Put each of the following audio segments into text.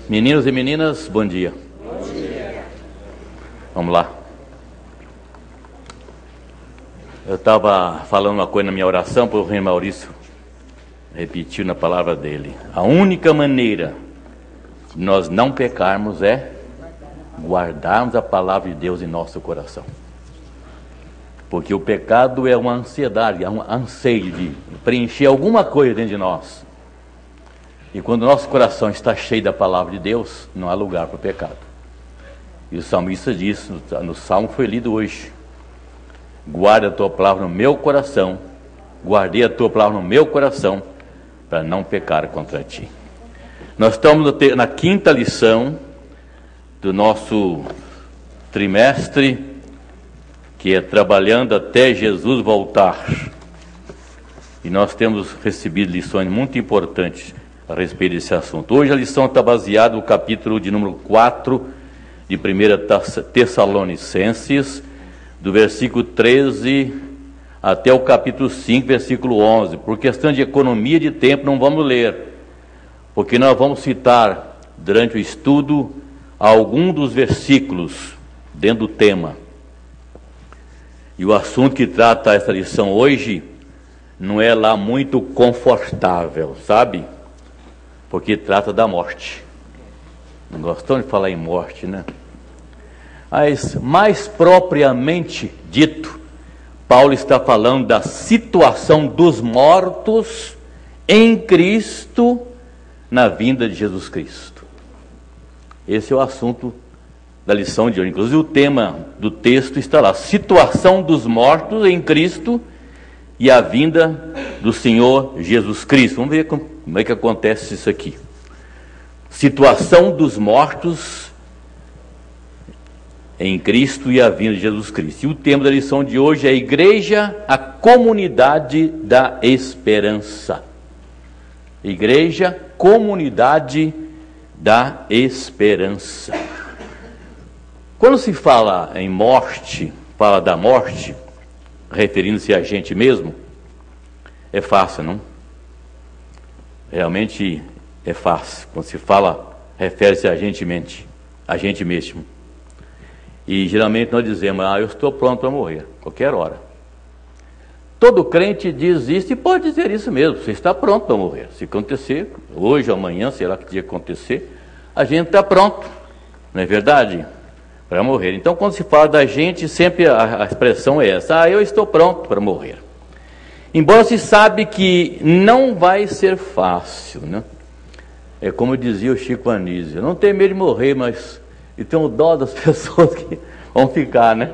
Meninos e meninas, bom dia. Bom dia. Vamos lá. Eu estava falando uma coisa na minha oração, porque o Reino Maurício repetiu na palavra dele. A única maneira de nós não pecarmos é guardarmos a palavra de Deus em nosso coração. Porque o pecado é uma ansiedade, é um anseio de preencher alguma coisa dentro de nós. E quando o nosso coração está cheio da palavra de Deus, não há lugar para o pecado. E o salmista diz, no salmo que foi lido hoje: guarda a tua palavra no meu coração, guardei a tua palavra no meu coração, para não pecar contra ti. Nós estamos na quinta lição do nosso trimestre, que é trabalhando até Jesus voltar. E nós temos recebido lições muito importantes a respeito desse assunto. Hoje a lição está baseada no capítulo de número 4 de 1 Tessalonicenses, do versículo 13 até o capítulo 5, versículo 11. Por questão de economia de tempo não vamos ler, porque nós vamos citar durante o estudo algum dos versículos dentro do tema. E o assunto que trata essa lição hoje não é lá muito confortável, sabe? Porque trata da morte. Não gostamos de falar em morte, né? Mas, mais propriamente dito, Paulo está falando da situação dos mortos em Cristo na vinda de Jesus Cristo. Esse é o assunto da lição de hoje. Inclusive o tema do texto está lá: situação dos mortos em Cristo e a vinda do Senhor Jesus Cristo. Vamos ver como é que acontece isso aqui. Situação dos mortos em Cristo e a vinda de Jesus Cristo. E o tema da lição de hoje é a igreja, a comunidade da esperança. Igreja, comunidade da esperança. Quando se fala em morte, fala da morte, referindo-se a gente mesmo, é fácil, não? Realmente é fácil. Quando se fala, refere-se a gente mesmo. E geralmente nós dizemos: eu estou pronto para morrer, qualquer hora. Todo crente diz isso e pode dizer isso mesmo: você está pronto para morrer. Se acontecer, hoje ou amanhã, sei lá que dia acontecer, a gente está pronto, não é verdade? Para morrer. Então, quando se fala da gente, sempre a expressão é essa: eu estou pronto para morrer. Embora se sabe que não vai ser fácil, né? É como dizia o Chico Anísio: eu não tenho medo de morrer, mas eu tenho dó das pessoas que vão ficar, né?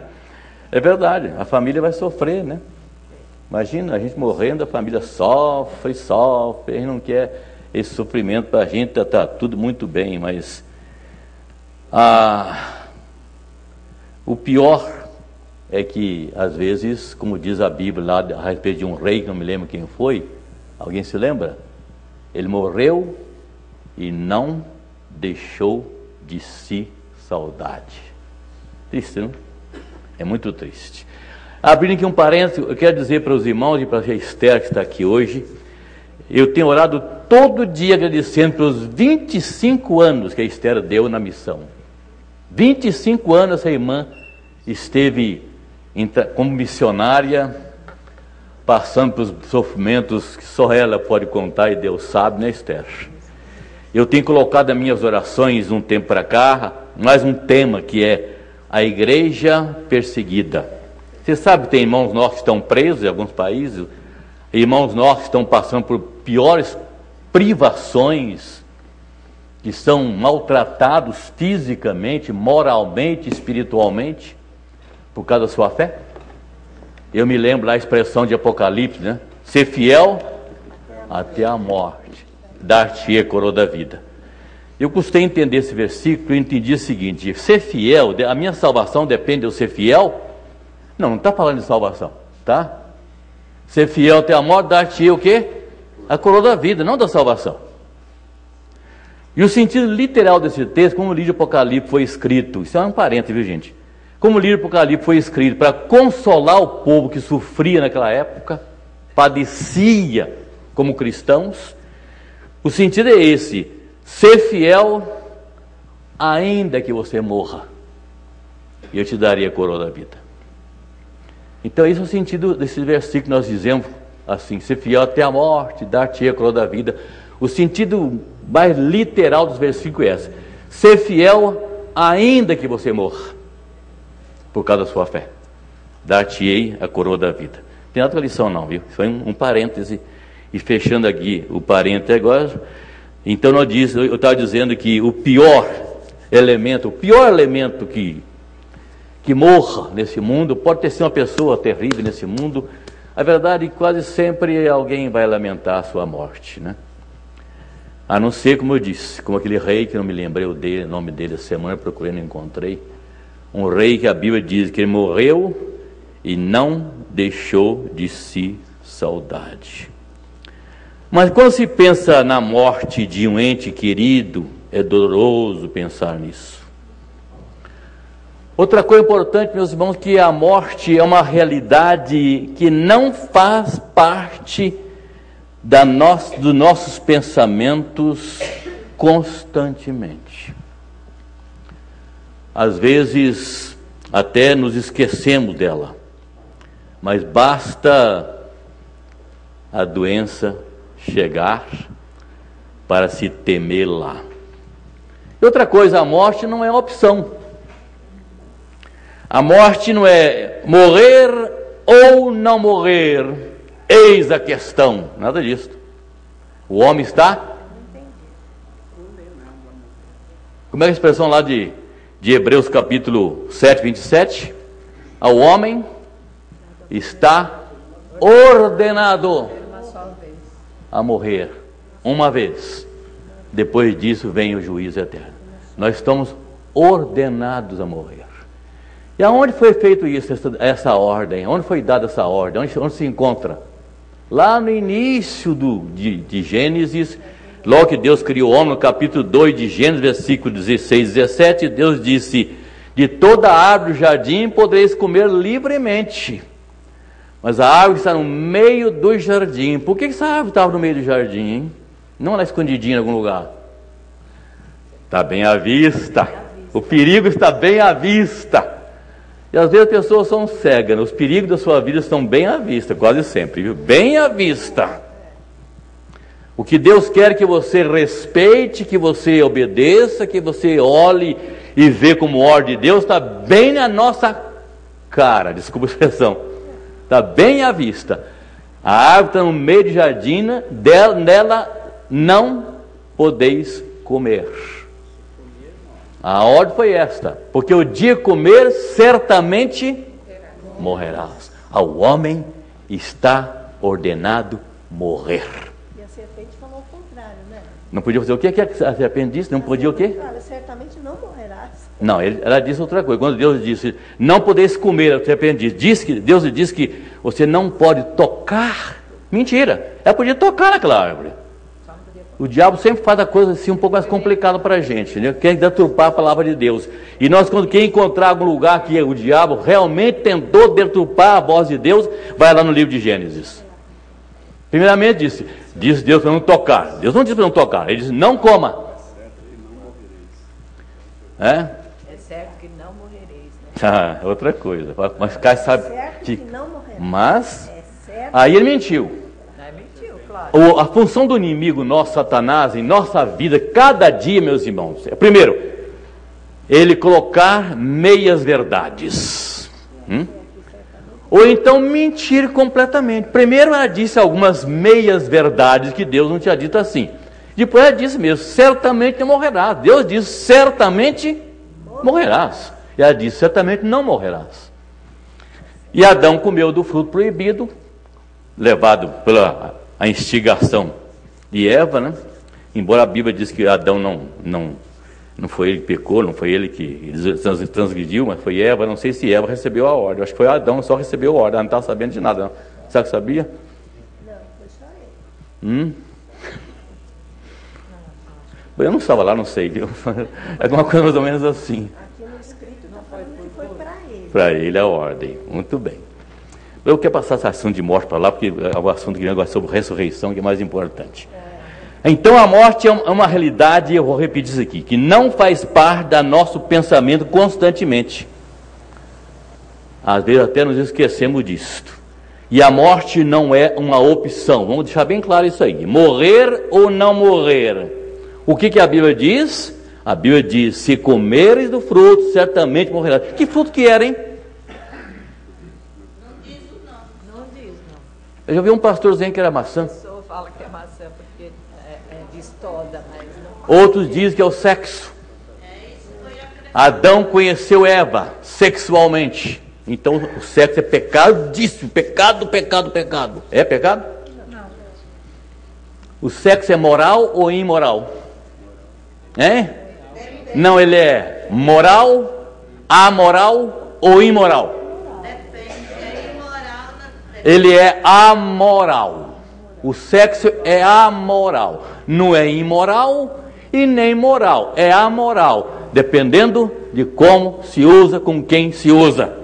É verdade, a família vai sofrer, né? Imagina, a gente morrendo, a família sofre, a gente não quer esse sofrimento para a gente, está tudo muito bem, mas o pior é que, às vezes, como diz a Bíblia lá a respeito de um rei, que não me lembro quem foi, alguém se lembra? Ele morreu e não deixou de si saudade. Triste, não? É muito triste. Abrindo aqui um parênteses, eu quero dizer para os irmãos e para a Esther que está aqui hoje, eu tenho orado todo dia agradecendo pelos 25 anos que a Esther deu na missão. 25 anos essa irmã esteve como missionária, passando pelos sofrimentos que só ela pode contar e Deus sabe, né, Esther? Eu tenho colocado nas minhas orações um tempo para cá, mais um tema que é a igreja perseguida. Você sabe que tem irmãos nossos que estão presos em alguns países, irmãos nossos que estão passando por piores privações, que são maltratados fisicamente, moralmente, espiritualmente, por causa da sua fé. Eu me lembro lá a expressão de Apocalipse, né? Ser fiel até a morte, dar-te a coroa da vida. Eu custei entender esse versículo e entendi o seguinte: ser fiel, a minha salvação depende de eu ser fiel? Não está falando de salvação, tá? Ser fiel até a morte, dar-te o quê? A coroa da vida, não da salvação. E o sentido literal desse texto, como o livro de Apocalipse foi escrito, isso é um parênteses, viu, gente? Como o livro de Apocalipse foi escrito para consolar o povo que sofria naquela época, padecia como cristãos, o sentido é esse: ser fiel, ainda que você morra, e eu te daria a coroa da vida. Então esse é o sentido desse versículo que nós dizemos assim: ser fiel até a morte, dar-te a coroa da vida. O sentido mais literal dos versículos é esse: ser fiel ainda que você morra, por causa da sua fé, dar-te-ei a coroa da vida. Não tem outra lição não, viu? Foi um parêntese. E fechando aqui o parêntese agora, então eu estava dizendo que o pior elemento que morra nesse mundo, pode ter sido uma pessoa terrível nesse mundo, a verdade é que quase sempre alguém vai lamentar a sua morte, né? A não ser, como eu disse, como aquele rei que não me lembrei o nome dele essa semana, procurei, não encontrei, um rei que a Bíblia diz que ele morreu e não deixou de si saudade. Mas quando se pensa na morte de um ente querido, é doloroso pensar nisso. Outra coisa importante, meus irmãos, que a morte é uma realidade que não faz parte dos nossos pensamentos constantemente. Às vezes até nos esquecemos dela, mas basta a doença chegar para se temê-la. E outra coisa, a morte não é opção. A morte não é morrer ou não morrer, eis a questão, nada disso. O homem está... Como é a expressão lá de Hebreus capítulo 7, 27? Ao homem está ordenado a morrer uma vez. Depois disso vem o juízo eterno. Nós estamos ordenados a morrer. E aonde foi feito isso, essa ordem? Onde foi dada essa ordem? Onde se encontra? Lá no início de Gênesis, logo que Deus criou o homem, no capítulo 2 de Gênesis, versículo 16 e 17, Deus disse: de toda árvore do jardim podereis comer livremente, mas a árvore está no meio do jardim. Por que essa árvore estava no meio do jardim, hein? Não lá escondidinha em algum lugar. Está bem à vista. O perigo está bem à vista. E às vezes as pessoas são cegas, né? Os perigos da sua vida estão bem à vista, quase sempre, viu? Bem à vista. O que Deus quer que você respeite, que você obedeça, que você olhe e vê como ordem de Deus, está bem na nossa cara, desculpa a expressão. Está bem à vista. A árvore está no meio de jardim, nela não podeis comer. A ordem foi esta: porque o dia comer, certamente morrerás. Ao homem está ordenado morrer. E a serpente falou o contrário, né? Não podia fazer o que a serpente disse? Não podia o quê? Certamente não morrerás. Não, ela disse outra coisa. Quando Deus disse, não podeis comer, a serpente disse, Deus disse que você não pode tocar. Mentira, ela podia tocar naquela árvore. O diabo sempre faz a coisa assim um pouco mais complicada para a gente, entendeu? Quer deturpar a palavra de Deus. E nós, quando quer encontrar algum lugar que o diabo realmente tentou deturpar a voz de Deus, vai lá no livro de Gênesis. Primeiramente disse Deus para não tocar. Deus não disse para não tocar, ele disse: não coma. É certo que não morrereis, né? Ah, outra coisa. Mas Caio sabe. É certo que não morrerás. Mas é certo. Aí ele mentiu. Claro. A função do inimigo, nosso Satanás, em nossa vida, cada dia, meus irmãos, é, primeiro, ele colocar meias verdades. Ou então mentir completamente. Primeiro ela disse algumas meias verdades que Deus não tinha dito assim. Depois ela disse mesmo: certamente não morrerás. Deus disse: certamente morrerás. E ela disse: certamente não morrerás. E Adão comeu do fruto proibido, levado pela instigação de Eva, né? Embora a Bíblia diz que Adão não foi ele que pecou, não foi ele que transgrediu, mas foi Eva. Não sei se Eva recebeu a ordem. Acho que foi Adão só recebeu a ordem. Ela não estava sabendo de nada, não. Será que sabia? Não, foi só ele. Eu não estava lá, não sei, viu? É alguma coisa mais ou menos assim. Aqui no escrito não foi para ele. Para ele a ordem. Muito bem. Eu quero passar essa assunto de morte para lá, porque é o assunto que agora é sobre ressurreição, que é mais importante. Então a morte é uma realidade, eu vou repetir isso aqui, que não faz parte do nosso pensamento constantemente. Às vezes até nos esquecemos disso. E a morte não é uma opção. Vamos deixar bem claro isso aí. Morrer ou não morrer. O que a Bíblia diz? A Bíblia diz, se comeres do fruto, certamente morrerás. Que fruto que era, hein? Não diz, não. Eu já vi um pastor dizendo que era maçã. A pessoa fala que é maçã porque diz toda, mas não. Outros dizem que é o sexo. Adão conheceu Eva sexualmente. Então o sexo é pecadíssimo. Pecado. É pecado? Não. O sexo é moral ou imoral? Hein? Não, ele é moral, amoral ou imoral? Ele é amoral. O sexo é amoral. Não é imoral e nem moral. É amoral. Dependendo de como se usa, com quem se usa.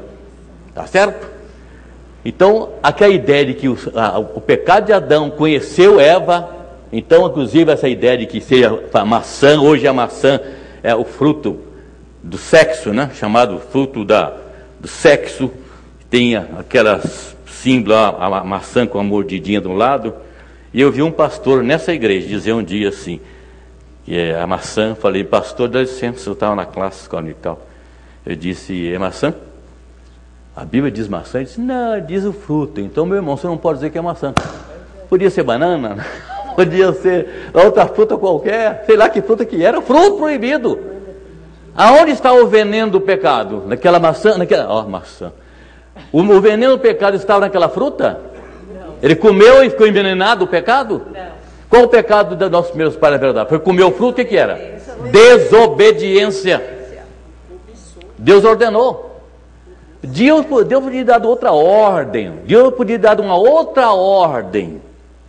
Tá certo? Então, aquela ideia de que o pecado de Adão conheceu Eva. Então, inclusive, essa ideia de que seja a maçã, hoje a maçã é o fruto do sexo, né? Chamado fruto do sexo. Tem aquelas símbolo, a maçã com a mordidinha de um lado. E eu vi um pastor nessa igreja dizer um dia assim, a maçã, falei, pastor, dá licença, eu estava na classe escola e tal. Eu disse, é maçã? A Bíblia diz maçã? Ele disse, não, diz o fruto. Então, meu irmão, você não pode dizer que é maçã. Podia ser banana, podia ser outra fruta qualquer, sei lá que fruta que era, fruto proibido. Aonde está o veneno do pecado? Naquela maçã, maçã. O veneno do pecado estava naquela fruta? Não. Ele comeu e ficou envenenado o pecado? Não. Qual o pecado dos nossos primeiros pais, na verdade? Foi comer o fruto, o que era? Desobediência. Deus ordenou. Deus podia ter dado outra ordem. Deus podia ter dado uma outra ordem.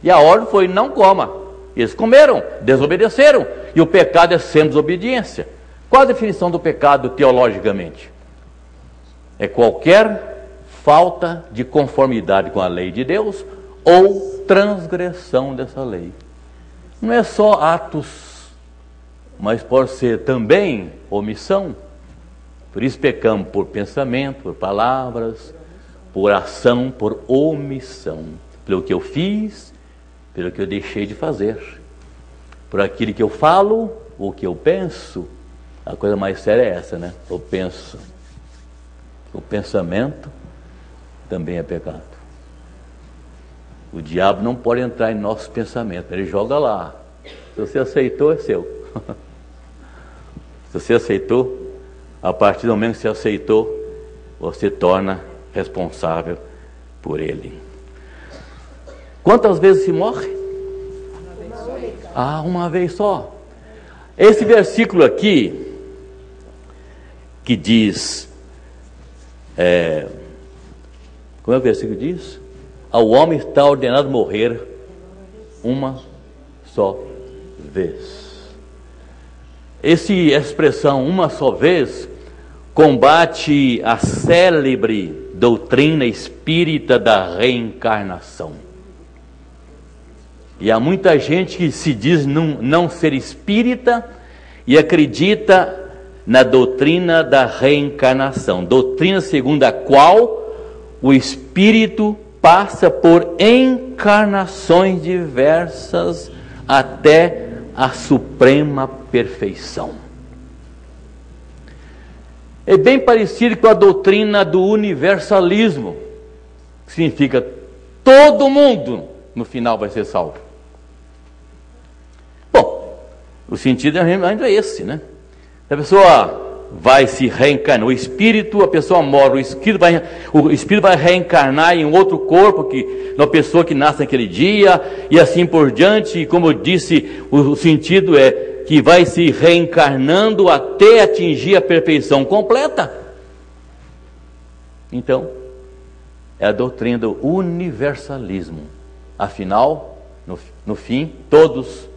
E a ordem foi, não coma. Eles comeram, desobedeceram. E o pecado é sempre desobediência. Qual a definição do pecado teologicamente? É qualquer falta de conformidade com a lei de Deus ou transgressão dessa lei. Não é só atos, mas pode ser também omissão. Por isso pecamos por pensamento, por palavras, por ação, por omissão. Pelo que eu fiz, pelo que eu deixei de fazer. Por aquilo que eu falo, o que eu penso. A coisa mais séria é essa, né? Eu penso. O pensamento também é pecado. O diabo não pode entrar em nossos pensamentos. Ele joga lá. Se você aceitou, é seu. Se você aceitou, a partir do momento que você aceitou, você torna responsável por ele. Quantas vezes se morre? Uma vez só. Esse versículo aqui, que diz, como é que o versículo diz? Ao homem está ordenado morrer uma só vez. Essa expressão, uma só vez, combate a célebre doutrina espírita da reencarnação. E há muita gente que se diz não ser espírita e acredita na doutrina da reencarnação. Doutrina segundo a qual o espírito passa por encarnações diversas até a suprema perfeição. É bem parecido com a doutrina do universalismo, que significa todo mundo no final vai ser salvo. Bom, o sentido ainda é esse, né? A pessoa vai se reencarnar, o espírito, a pessoa morre, o espírito vai reencarnar em um outro corpo, uma pessoa que nasce naquele dia, e assim por diante. E como eu disse, o sentido é que vai se reencarnando até atingir a perfeição completa. Então, é a doutrina do universalismo. Afinal, no fim, todos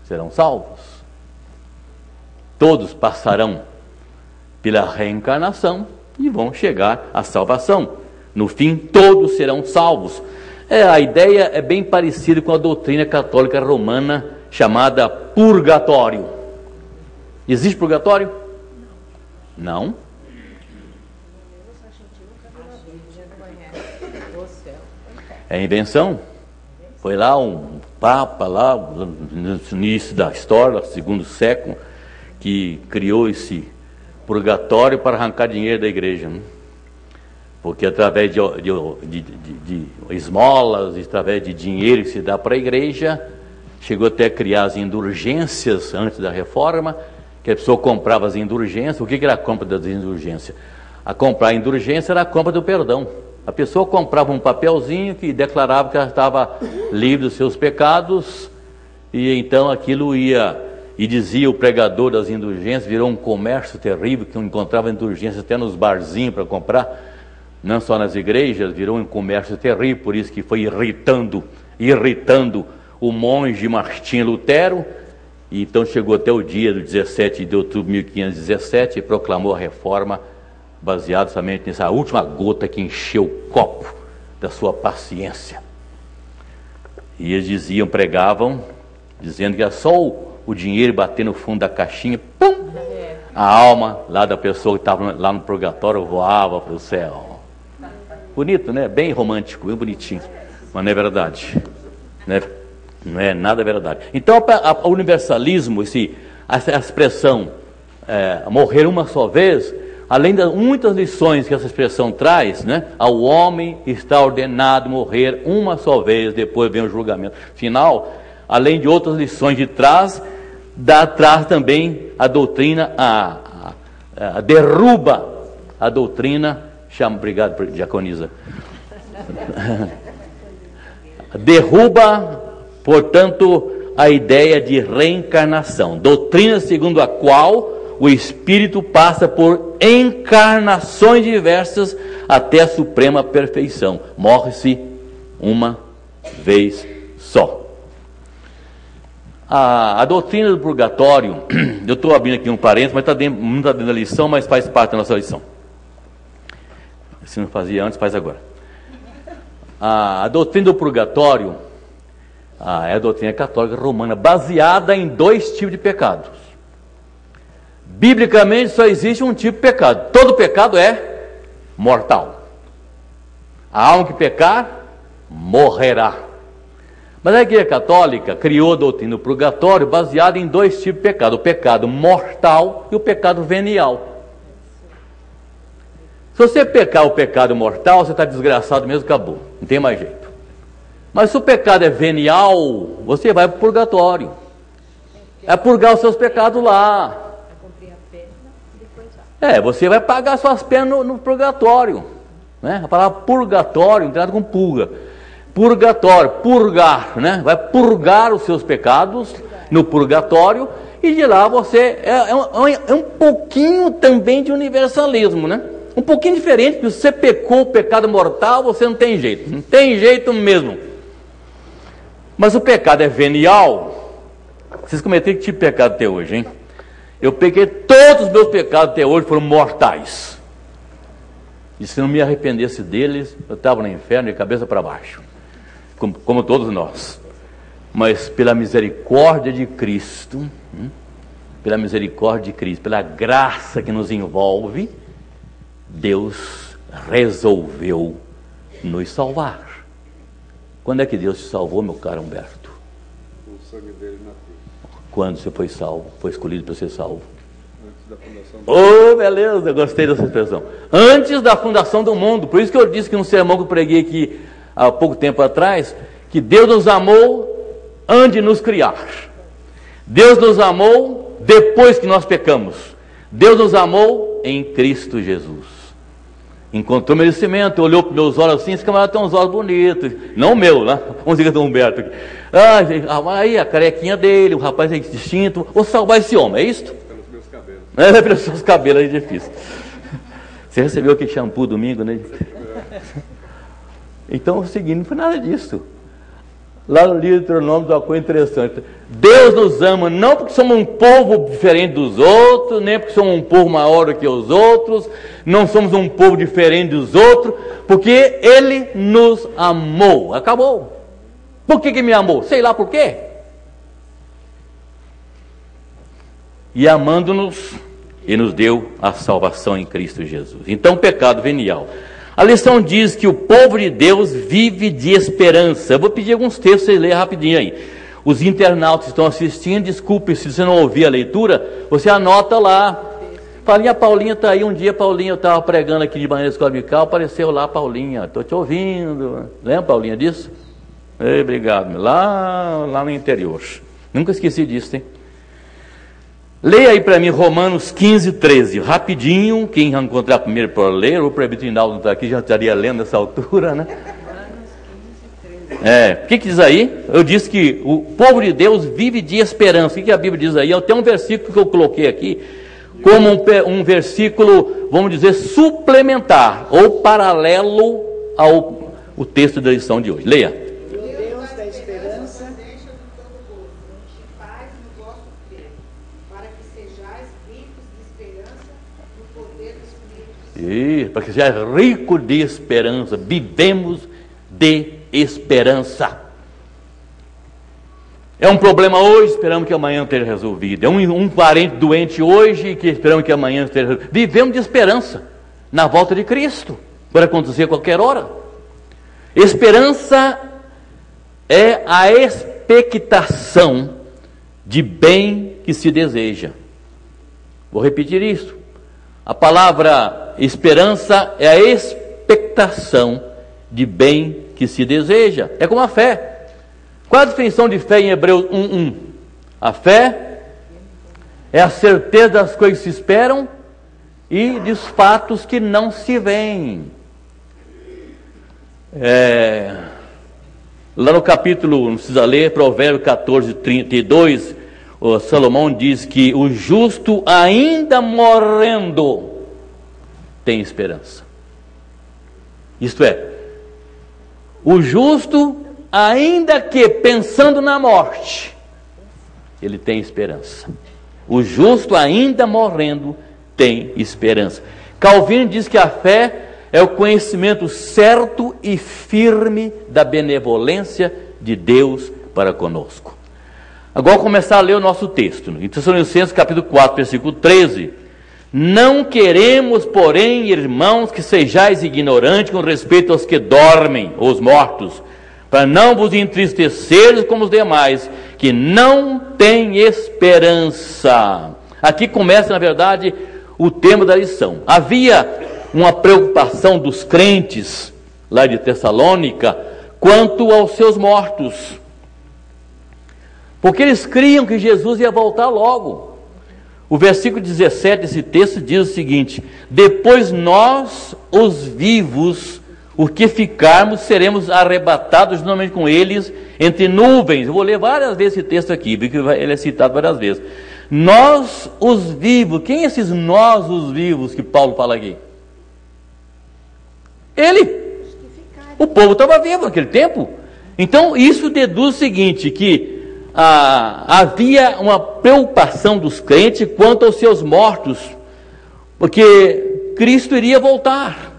serão salvos. Todos passarão pela reencarnação e vão chegar à salvação. No fim, todos serão salvos. A ideia é bem parecida com a doutrina católica romana, chamada purgatório. Existe purgatório? Não. É invenção. Foi lá um papa, lá no início da história, segundo século, que criou esse purgatório para arrancar dinheiro da igreja, né? Porque através de esmolas, através de dinheiro que se dá para a igreja, chegou até a criar as indulgências antes da reforma, que a pessoa comprava as indulgências. O que era a compra das indulgências? A comprar a indulgência era a compra do perdão. A pessoa comprava um papelzinho que declarava que ela estava livre dos seus pecados, e então aquilo ia, e dizia o pregador das indulgências, virou um comércio terrível, que encontrava indulgências até nos barzinhos para comprar, não só nas igrejas, virou um comércio terrível, por isso que foi irritando o monge Martinho Lutero, e então chegou até o dia do 17 de outubro de 1517 e proclamou a reforma, baseado somente nessa última gota que encheu o copo da sua paciência. E eles diziam, pregavam, dizendo que era só o dinheiro bater no fundo da caixinha, pum, a alma lá da pessoa que estava lá no purgatório voava para o céu. Bonito, né? Bem romântico, bem bonitinho, mas não é verdade, né? Não é nada verdade. Então o universalismo, essa expressão morrer uma só vez, além de muitas lições que essa expressão traz, né? Ao homem está ordenado morrer uma só vez, depois vem o julgamento final. Além de outras lições de trás, traz também a doutrina, derruba a doutrina, obrigado, diaconisa, derruba, portanto, a ideia de reencarnação, doutrina segundo a qual o espírito passa por encarnações diversas até a suprema perfeição. Morre-se uma vez só. A doutrina do purgatório, eu estou abrindo aqui um parênteses, mas não está dentro da lição, mas faz parte da nossa lição. Se não fazia antes, faz agora. A doutrina do purgatório é a doutrina católica romana, baseada em 2 tipos de pecados. Biblicamente só existe um tipo de pecado. Todo pecado é mortal. A alma que pecar, morrerá. Mas a Igreja Católica criou a doutrina do purgatório baseada em 2 tipos de pecado: o pecado mortal e o pecado venial. Se você pecar o pecado mortal, você está desgraçado mesmo, acabou, não tem mais jeito. Mas se o pecado é venial, você vai para o purgatório. É purgar os seus pecados lá. Você vai pagar suas penas no purgatório, né? A palavra purgatório não tem nada com pulga. Purgatório, purgar, né? Vai purgar os seus pecados no purgatório, e de lá você é um pouquinho também de universalismo, né? Um pouquinho diferente, porque se você pecou o pecado mortal, você não tem jeito mesmo. Mas o pecado é venial. Vocês cometeram que tipo de pecado até hoje, hein? Eu peguei todos os meus pecados até hoje, foram mortais. E se não me arrependesse deles, eu estava no inferno de cabeça para baixo, como todos nós. Mas pela misericórdia de Cristo, pela graça que nos envolve, Deus resolveu nos salvar. Quando é que Deus te salvou, meu caro Humberto? Com o sangue dele na cruz. Quando você foi salvo? Foi escolhido para ser salvo? Antes da fundação do mundo. Beleza, gostei dessa expressão. Antes da fundação do mundo. Por isso que eu disse que um sermão que eu preguei aqui há pouco tempo atrás, que Deus nos amou antes de nos criar. Deus nos amou depois que nós pecamos. Deus nos amou em Cristo Jesus. Encontrou merecimento, olhou para meus olhos assim, esse camarada tem uns olhos bonitos. Não o meu, né? Vamos dizer do Humberto aqui. Aí a carequinha dele, o rapaz é distinto. Vou salvar esse homem, é isso? Pelos meus cabelos. Pelos seus cabelos, é difícil. Você recebeu aquele shampoo domingo, né? Então, o seguinte, não foi nada disso. Lá no livro de Deuteronômio, uma coisa interessante. Deus nos ama não porque somos um povo diferente dos outros, nem porque somos um povo maior do que os outros, não somos um povo diferente dos outros, porque Ele nos amou. Acabou. Por que me amou? Sei lá por quê. e amando-nos, e nos deu a salvação em Cristo Jesus. Então, pecado venial. A lição diz que o povo de Deus vive de esperança. Eu vou pedir alguns textos para vocês lerem rapidinho aí. Os internautas que estão assistindo, desculpe se você não ouvir a leitura, você anota lá. Paulinha, Paulinha está aí. Um dia, Paulinha, eu estava pregando aqui de manhã na escola dominical, apareceu lá, Paulinha, estou te ouvindo. Lembra, Paulinha, disso? Ei, obrigado. Lá no interior. Nunca esqueci disso, hein? Leia aí para mim Romanos 15, 13. Rapidinho, quem encontrar primeiro para ler, o presbítero Rinaldo não está aqui, já estaria lendo nessa altura, né? O que diz aí? Eu disse que o povo de Deus vive de esperança. O que a Bíblia diz aí? Tem um versículo que eu coloquei aqui, como um versículo, vamos dizer, suplementar, ou paralelo ao texto da lição de hoje. Leia. Para que seja rico de esperança. Vivemos de esperança. É um problema hoje, esperamos que amanhã esteja resolvido. É um parente doente hoje, que esperamos que amanhã esteja resolvido. Vivemos de esperança na volta de Cristo. Pode acontecer a qualquer hora. Esperança é a expectação de bem que se deseja. Vou repetir isso. A palavra esperança é a expectação de bem que se deseja. É como a fé. Qual a definição de fé em Hebreus 1:1? A fé é a certeza das coisas que se esperam e dos fatos que não se veem. Lá no capítulo, não precisa ler, Provérbios 14, 32, o Salomão diz que o justo ainda morrendo tem esperança. Isto é, o justo ainda que pensando na morte, ele tem esperança. O justo ainda morrendo tem esperança. Calvino diz que a fé é o conhecimento certo e firme da benevolência de Deus para conosco. Agora vou começar a ler o nosso texto. Em Tessalonicenses capítulo 4, versículo 13. Não queremos, porém, irmãos, que sejais ignorantes com respeito aos que dormem, os mortos, para não vos entristeceres como os demais, que não têm esperança. Aqui começa, na verdade, o tema da lição. Havia uma preocupação dos crentes, lá de Tessalônica, quanto aos seus mortos. Porque eles criam que Jesus ia voltar logo. O versículo 17 desse texto diz o seguinte: depois nós, os vivos, os que ficarmos, seremos arrebatados juntamente com eles entre nuvens. Eu vou ler várias vezes esse texto aqui, porque ele é citado várias vezes. Nós, os vivos. Quem é esses nós, os vivos, que Paulo fala aqui? Ele. O povo estava vivo naquele tempo. Então isso deduz o seguinte, que havia uma preocupação dos crentes quanto aos seus mortos, porque Cristo iria voltar.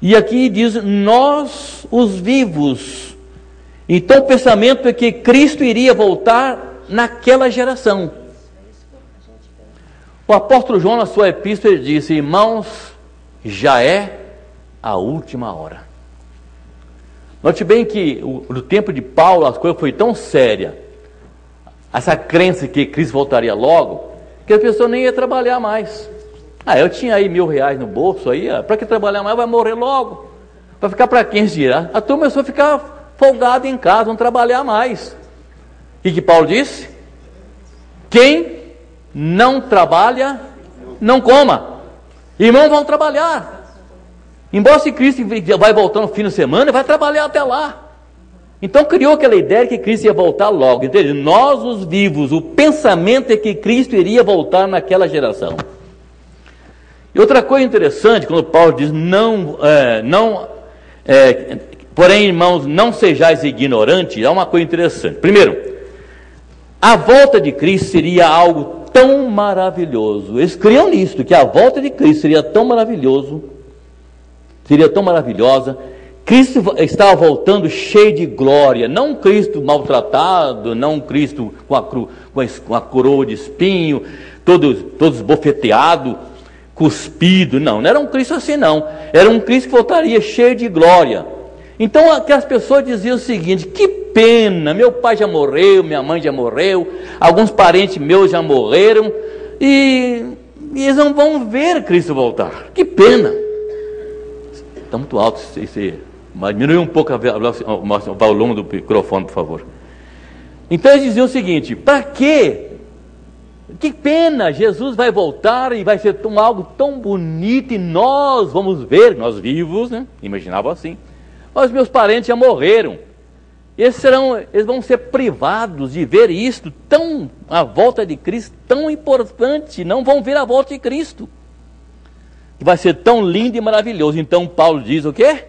E aqui diz, nós os vivos. Então o pensamento é que Cristo iria voltar naquela geração. O apóstolo João, na sua epístola, disse: irmãos, já é a última hora. Note bem que no tempo de Paulo as coisas foi tão séria, essa crença que Cristo voltaria logo, que a pessoa nem ia trabalhar mais. Eu tinha aí R$1.000 no bolso, aí, para que trabalhar mais? Vai morrer logo. Vai ficar para quem se dirá? A turma começou a ficar folgada em casa, não trabalhar mais. E que Paulo disse? Quem não trabalha, não coma. Irmãos, vão trabalhar. Embora se Cristo vai voltar no fim de semana, vai trabalhar até lá. Então criou aquela ideia que Cristo ia voltar logo. Entende? Nós, os vivos, o pensamento é que Cristo iria voltar naquela geração. E outra coisa interessante, quando Paulo diz, porém, irmãos, não sejais ignorantes, há uma coisa interessante. Primeiro, a volta de Cristo seria algo tão maravilhoso. Eles criam nisso, que a volta de Cristo seria tão maravilhosa, Cristo estava voltando cheio de glória, não um Cristo maltratado, não um Cristo com a coroa de espinho, todo esbofeteado, cuspido, não era um Cristo assim não, era um Cristo que voltaria cheio de glória. Então aquelas pessoas diziam o seguinte: que pena, meu pai já morreu, minha mãe já morreu, alguns parentes meus já morreram, e eles não vão ver Cristo voltar, que pena. Está muito alto mas diminui um pouco o volume do microfone, por favor. Então eles diziam o seguinte: para quê? Que pena, Jesus vai voltar e vai ser algo tão bonito e nós vamos ver, nós vivos, né? Imaginavam assim. Mas meus parentes já morreram. Eles vão ser privados de ver isto a volta de Cristo tão importante, não vão ver a volta de Cristo, que vai ser tão lindo e maravilhoso. Então Paulo diz o quê?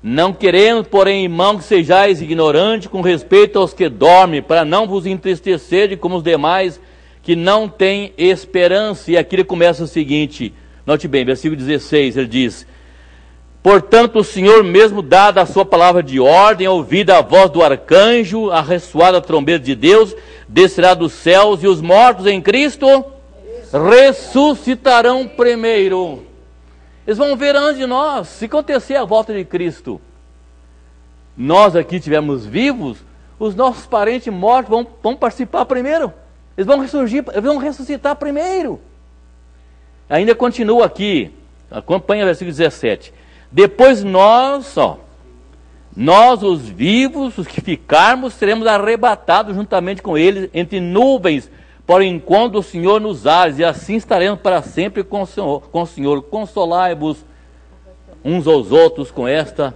Não queremos, porém, irmãos, que sejais ignorantes com respeito aos que dormem, para não vos entristecerem como os demais que não têm esperança. E aqui ele começa o seguinte, note bem, versículo 16, ele diz: portanto o Senhor mesmo, dada a sua palavra de ordem, ouvida a voz do arcanjo, a ressoada trombeta de Deus, descerá dos céus, e os mortos em Cristo ressuscitarão primeiro. Eles vão ver antes de nós. Se acontecer a volta de Cristo, nós aqui estivermos vivos, os nossos parentes mortos vão participar primeiro. Eles vão ressurgir, eles vão ressuscitar primeiro. Ainda continua aqui, acompanha o versículo 17. Depois nós os vivos, os que ficarmos, seremos arrebatados juntamente com eles entre nuvens, para o encontro do Senhor nos ares, e assim estaremos para sempre com o Senhor. Consolai-vos uns aos outros com esta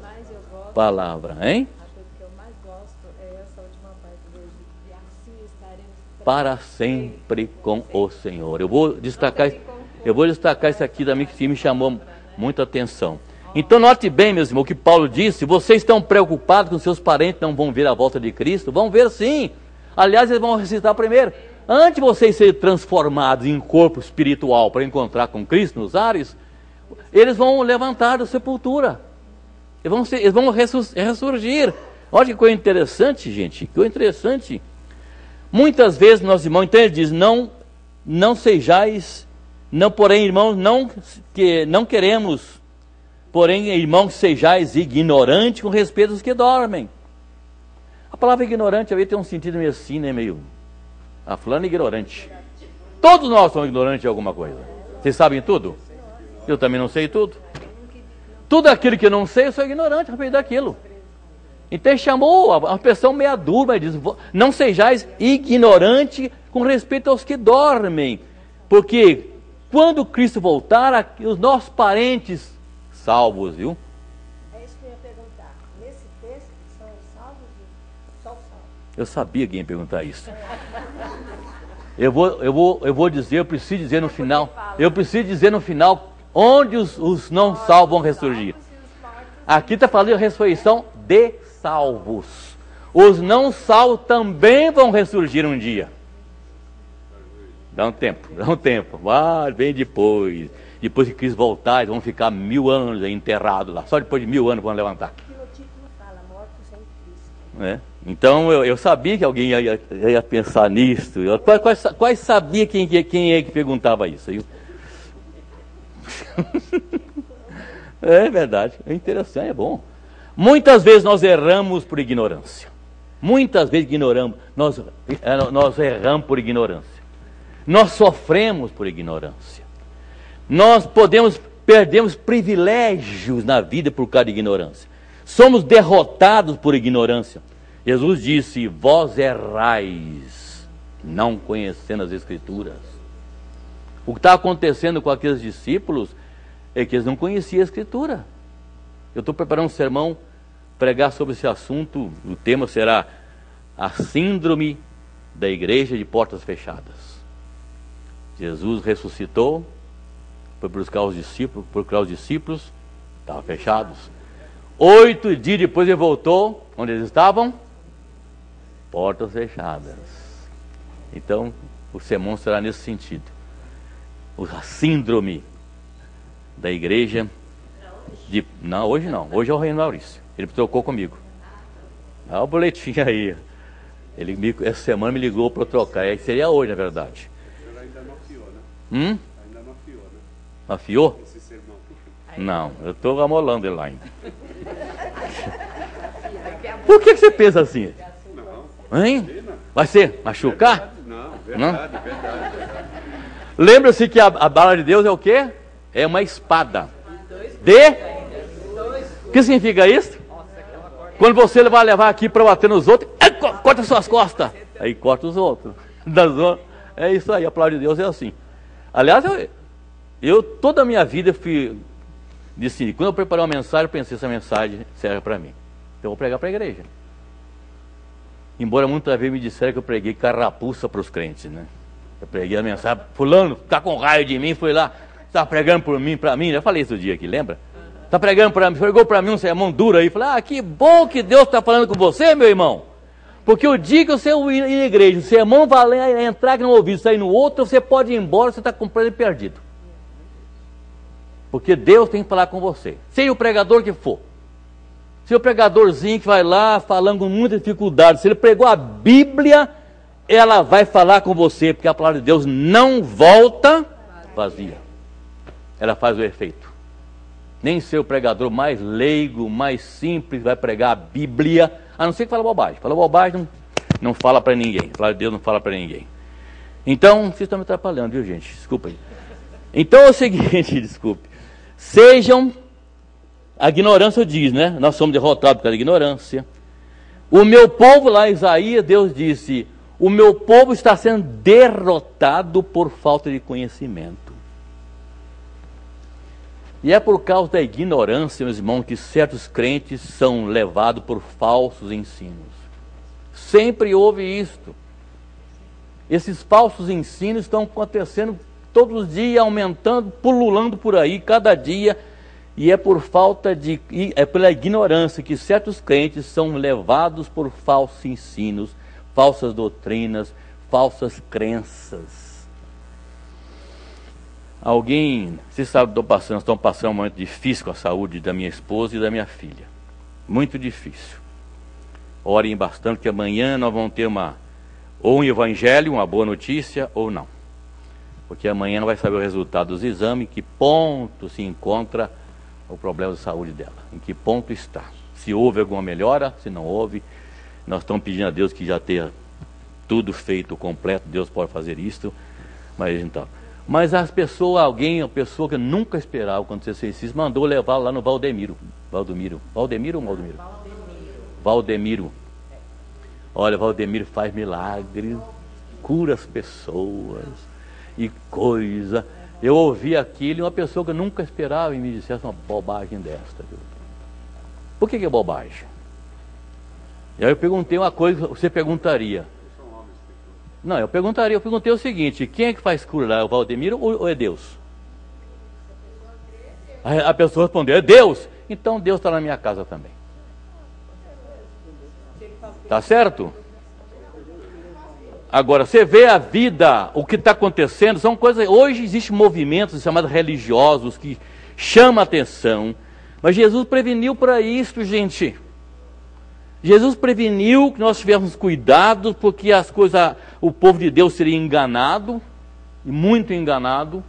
palavra. Hein? A coisa que eu mais gosto é essa última parte dele, e assim estaremos para sempre com o Senhor. Eu vou destacar isso aqui também, que me chamou muita atenção. Então note bem, meus irmãos, o que Paulo disse: vocês estão preocupados com seus parentes não vão ver a volta de Cristo? Vão ver sim. Aliás, eles vão ressuscitar primeiro. Antes de vocês serem transformados em corpo espiritual para encontrar com Cristo nos ares, eles vão levantar da sepultura. Eles vão ressurgir. Olha que coisa interessante, gente. Que coisa interessante. Muitas vezes, nossos irmãos, então ele diz: não sejais, porém, irmãos, não queremos, porém, irmãos, sejais ignorantes com respeito aos que dormem. A palavra ignorante às vezes tem um sentido meio assim, né? Meio... fulano é ignorante. Todos nós somos ignorantes de alguma coisa. Vocês sabem tudo? Eu também não sei tudo. Tudo aquilo que eu não sei, eu sou ignorante a respeito daquilo. Então ele chamou a pessoa meia dura e diz: não sejais ignorante com respeito aos que dormem. Porque quando Cristo voltar, os nossos parentes salvos, viu? É isso que eu ia perguntar. Nesse texto, são salvos e só os salvos? Eu sabia que ia perguntar isso. Eu vou dizer, eu preciso dizer no final onde os não salvos vão ressurgir. Aqui está falando de ressurreição de salvos. Os não salvos também vão ressurgir um dia. Dá um tempo. Vem depois. Depois que Cristo voltar, eles vão ficar 1000 anos enterrados lá. Só depois de 1000 anos vão levantar. Que no título fala, mortos em Cristo. Então eu sabia que alguém ia pensar nisso. Quais sabia quem é que perguntava isso? É verdade, é interessante, é bom. Muitas vezes nós erramos por ignorância. Muitas vezes nós erramos por ignorância. Nós sofremos por ignorância. Nós perdemos privilégios na vida por causa de ignorância. Somos derrotados por ignorância. Jesus disse: vós errais, não conhecendo as Escrituras. O que está acontecendo com aqueles discípulos é que eles não conheciam a Escritura. Eu estou preparando um sermão, pregar sobre esse assunto. O tema será a síndrome da igreja de portas fechadas. Jesus ressuscitou, foi buscar os discípulos, estavam fechados. 8 dias depois ele voltou, onde eles estavam? Portas fechadas. Então, o sermão será nesse sentido. A síndrome da igreja Não, hoje não. Hoje é o Reino Maurício. Ele trocou comigo. Olha o boletim aí. Essa semana me ligou para eu trocar. Aí seria hoje, na verdade. Ele ainda não afiou, né? Ainda não afiou, né? Afiou? Esse sermão. Não, eu estou amolando ele lá ainda. Por que você pensa assim? Não. Hein? Vai ser machucar? Não, verdade. Lembra-se que a bala de Deus é o quê? É uma espada. O que significa isso? Quando você vai levar aqui para bater nos outros, corta suas costas. Aí corta os outros. É isso aí, a palavra de Deus é assim. Aliás, eu toda a minha vida disse, quando eu preparei uma mensagem, eu pensei, essa mensagem serve para mim. Então eu vou pregar para a igreja. Embora muitas vezes me disseram que eu preguei carapuça para os crentes, né? Eu preguei a mensagem, fulano, tá com raio de mim, foi lá, tá pregando por mim, para mim, já falei isso dia aqui, lembra? Tá pregando para mim, pregou para mim um sermão duro aí, falei, que bom que Deus está falando com você, meu irmão. Porque o dia que você ir na igreja, o sermão vai entrar aqui no ouvido, sair no outro, você pode ir embora, você está completamente perdido. Porque Deus tem que falar com você, seja o pregador que for. Se o pregadorzinho que vai lá falando com muita dificuldade, se ele pregou a Bíblia, ela vai falar com você, porque a palavra de Deus não volta vazia. Ela faz o efeito. Nem ser o pregador mais leigo, mais simples, vai pregar a Bíblia, a não ser que fala bobagem. Fala bobagem, não fala para ninguém. A palavra de Deus não fala para ninguém. Então, vocês estão me atrapalhando, viu, gente? Desculpa aí. Então é o seguinte, desculpe. Sejam... A ignorância diz, né? Nós somos derrotados pela ignorância. O meu povo, lá em Isaías, Deus disse, o meu povo está sendo derrotado por falta de conhecimento. E é por causa da ignorância, meus irmãos, que certos crentes são levados por falsos ensinos. Sempre houve isto. Esses falsos ensinos estão acontecendo todos os dias, aumentando, pululando por aí, cada dia. E é por pela ignorância que certos crentes são levados por falsos ensinos, falsas doutrinas, falsas crenças. Vocês sabem que estão passando um momento difícil com a saúde da minha esposa e da minha filha. Muito difícil. Orem bastante que amanhã nós vamos ter ou um evangelho, uma boa notícia, ou não. Porque amanhã não vai saber o resultado dos exames, que ponto se encontra o problema de saúde dela, em que ponto está, se houve alguma melhora, se não houve. Nós estamos pedindo a Deus que já tenha tudo feito completo, Deus pode fazer isso, mas a pessoa que eu nunca esperava quando você fez isso, mandou levar lá no Valdemiro. Olha, Valdemiro faz milagre, cura as pessoas e coisa. Eu ouvi aquilo e uma pessoa que eu nunca esperava e me dissesse uma bobagem desta. Viu? Por que é bobagem? E aí eu perguntei uma coisa, você perguntaria. Não, eu perguntei o seguinte, quem é que faz cura lá, é o Valdemiro ou é Deus? A pessoa respondeu, é Deus. Então Deus está na minha casa também. Tá certo? Agora, você vê a vida, o que está acontecendo, são coisas... Hoje existem movimentos chamados religiosos que chamam a atenção, mas Jesus preveniu para isso, gente. Jesus preveniu que nós tivéssemos cuidado, porque o povo de Deus seria enganado, muito enganado,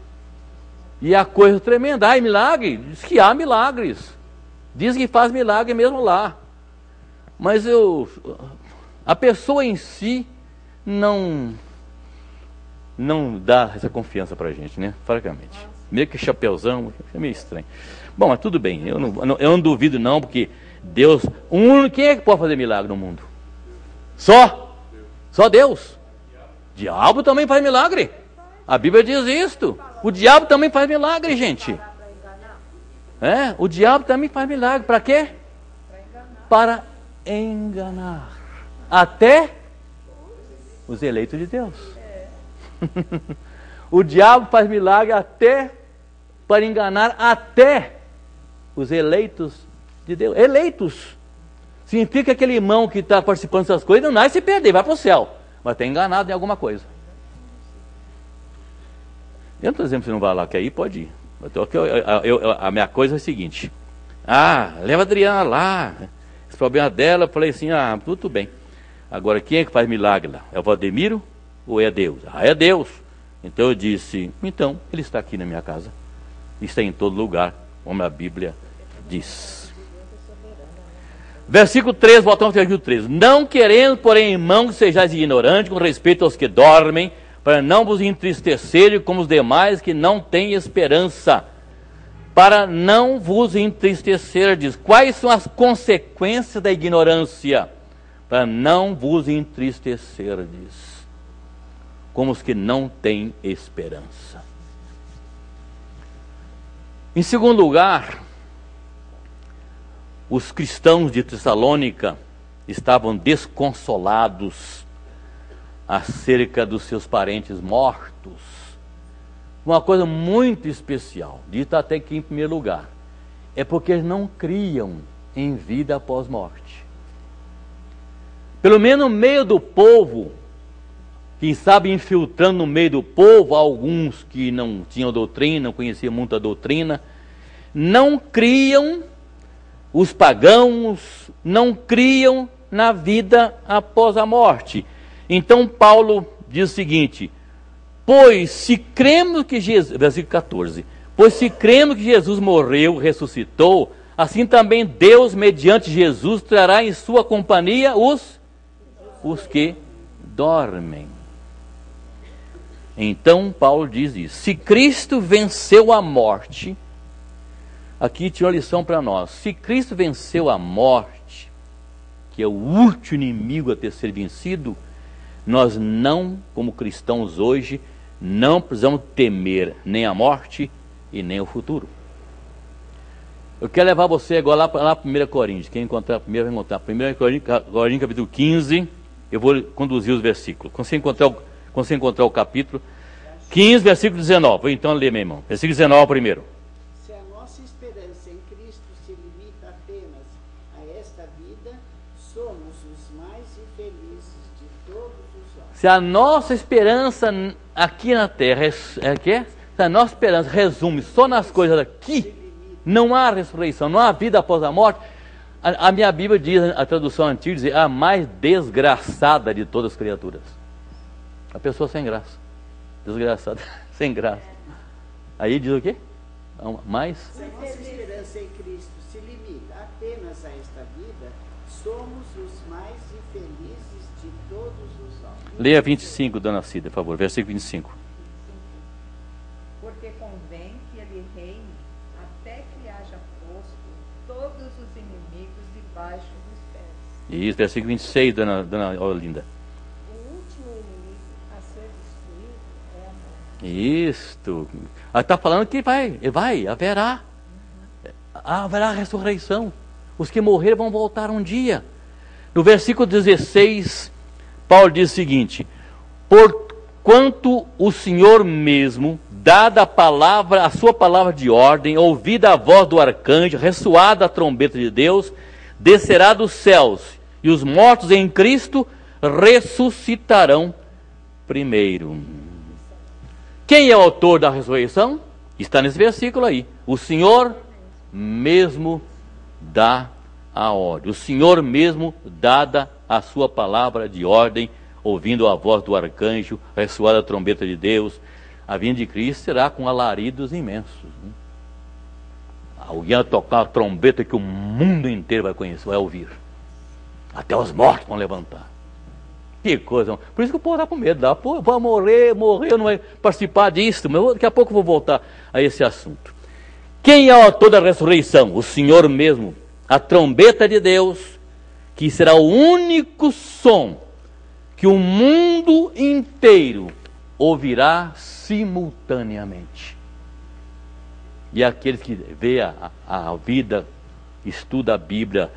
e a coisa tremenda. Milagre? Diz que há milagres. Diz que faz milagre mesmo lá. Mas a pessoa em si não dá essa confiança para a gente, né? Francamente. Meio que chapeuzão, é meio estranho. Bom, mas tudo bem, eu não duvido não, porque Deus, quem é que pode fazer milagre no mundo? Só Deus. O diabo também faz milagre. A Bíblia diz isto. O diabo também faz milagre, gente. O diabo também faz milagre. Para quê? Para enganar. Até os eleitos de Deus. O diabo faz milagre para enganar até os eleitos de Deus. Eleitos. Significa que aquele irmão que está participando dessas coisas não nasce se perder, vai para o céu. Mas está enganado em alguma coisa. Eu não estou dizendo que você não vai lá, quer ir, pode ir. A minha coisa é a seguinte. Leva a Adriana lá. Esse problema dela, eu falei assim, tudo bem. Agora, quem é que faz milagre lá? É o Valdemiro ou é Deus? É Deus. Então eu disse, então, ele está aqui na minha casa. Está em todo lugar, como a Bíblia diz. Versículo 3, voltamos ao versículo 3. Não querendo, porém, irmãos, que sejais ignorantes com respeito aos que dormem, para não vos entristecerem como os demais que não têm esperança. Para não vos entristecerdes. Quais são as consequências da ignorância? Para não vos entristecerdes como os que não têm esperança. Em segundo lugar, os cristãos de Tessalônica estavam desconsolados acerca dos seus parentes mortos. Uma coisa muito especial, dita até aqui em primeiro lugar, é porque eles não criam em vida após morte. Pelo menos no meio do povo, quem sabe infiltrando no meio do povo, alguns que não tinham doutrina, não conheciam muita doutrina, não criam, os pagãos não criam na vida após a morte. Então Paulo diz o seguinte, pois se cremos que Jesus, versículo 14, pois se cremos que Jesus morreu, ressuscitou, assim também Deus, mediante Jesus, trará em sua companhia os que dormem. Então Paulo diz isso, se Cristo venceu a morte, aqui tinha uma lição para nós, se Cristo venceu a morte, que é o último inimigo a ter sido vencido, nós não, como cristãos hoje, não precisamos temer nem a morte e nem o futuro. Eu quero levar você agora lá para 1 Coríntios. Quem encontrar primeiro vai encontrar. 1 Coríntios capítulo 15. Eu vou conduzir os versículos. Quando você encontrar o capítulo 15, versículo 19. Vou então ler, meu irmão. Versículo 19 primeiro. Se a nossa esperança em Cristo se limita apenas a esta vida, somos os mais infelizes de todos os homens. Se a nossa esperança aqui na terra se a nossa esperança resume só nas coisas daqui, não há ressurreição, não há vida após a morte. A minha Bíblia diz, a tradução antiga, diz, a mais desgraçada de todas as criaturas. A pessoa sem graça. Desgraçada, sem graça. Aí diz o quê? Mais? Se a nossa esperança em Cristo se limita apenas a esta vida, somos os mais infelizes de todos os homens. Leia 25, dona Cida, por favor, versículo 25. Porque convém que ele reine até que haja posto todos os inimigos debaixo dos pés. Isso, versículo 26, dona Olinda. O último inimigo a ser destruído é a morte. Isto. Está falando que haverá ressurreição. Os que morreram vão voltar um dia. No versículo 16, Paulo diz o seguinte: porquanto o Senhor mesmo, dada a sua palavra de ordem, ouvida a voz do arcanjo, ressoada a trombeta de Deus, descerá dos céus, e os mortos em Cristo ressuscitarão primeiro. Quem é o autor da ressurreição? Está nesse versículo aí. O Senhor mesmo dá a ordem. O Senhor mesmo, dada a sua palavra de ordem, ouvindo a voz do arcanjo, ressoada a trombeta de Deus, a vinda de Cristo será com alaridos imensos. Alguém vai tocar a trombeta que o mundo inteiro vai conhecer, vai ouvir. Até os mortos vão levantar. Que coisa. Por isso que o povo está com medo. Vai morrer, não vai participar disso. Mas daqui a pouco eu vou voltar a esse assunto. Quem é o autor da ressurreição? O Senhor mesmo. A trombeta de Deus, que será o único som que o mundo inteiro ouvirá simultaneamente. E aqueles que vê a vida, estuda a Bíblia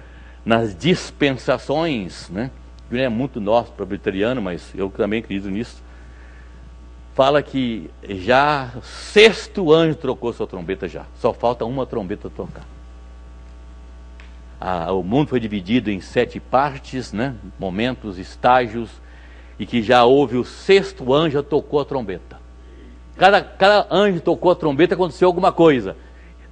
nas dispensações, né? Não é muito nosso presbiteriano, mas eu também acredito nisso. Fala que já o sexto anjo trocou sua trombeta já. Só falta uma trombeta tocar. O mundo foi dividido em 7 partes, né? Momentos, estágios, e que já houve o sexto anjo, já tocou a trombeta. Cada anjo tocou a trombeta, aconteceu alguma coisa.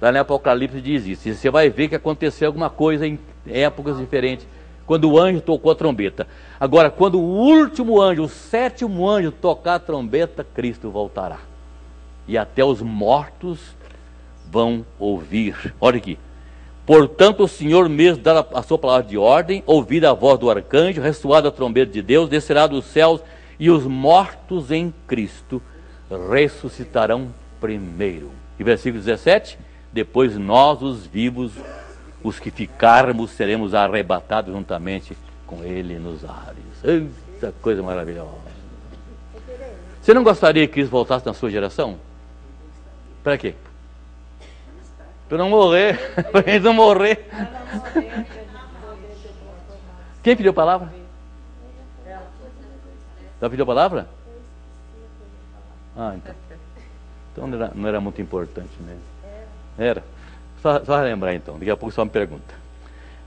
Lá no Apocalipse diz isso. E você vai ver que aconteceu alguma coisa em épocas diferentes, quando o anjo tocou a trombeta. Agora, quando o último anjo, o sétimo anjo, tocar a trombeta, Cristo voltará. E até os mortos vão ouvir. Olha aqui. Portanto, o Senhor mesmo dará a sua palavra de ordem, ouvida a voz do arcanjo, ressoada a trombeta de Deus, descerá dos céus, e os mortos em Cristo ressuscitarão primeiro. E versículo 17, depois nós, os vivos, os que ficarmos, seremos arrebatados juntamente com Ele nos ares. Eita coisa maravilhosa. Você não gostaria que Cristo voltasse na sua geração? Para quê? Para não morrer, para eles não morrer. Quem pediu a palavra? Já pediu a palavra? Ah, então não era muito importante mesmo. Era. Só lembrar então, daqui a pouco só me pergunta.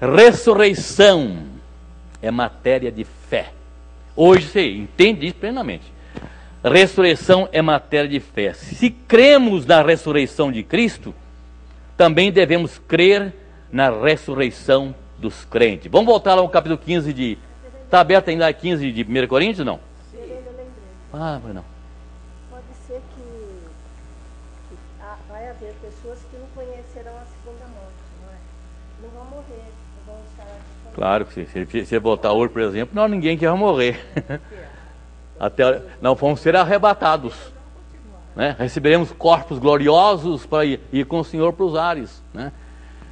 Ressurreição é matéria de fé. Hoje você entende isso plenamente. Ressurreição é matéria de fé. Se cremos na ressurreição de Cristo, também devemos crer na ressurreição dos crentes. Vamos voltar lá ao capítulo 15 de... Está aberto ainda 15 de 1 Coríntios, não? Ah, mas não. Pode ser que vai haver pessoas que não conhecerão a segunda morte, não é? Não vão morrer, não vão estar... Claro que se você voltar hoje, por exemplo, não há ninguém que vai morrer. Até, não vão ser arrebatados. Né? Receberemos corpos gloriosos para ir com o Senhor para os ares. Né?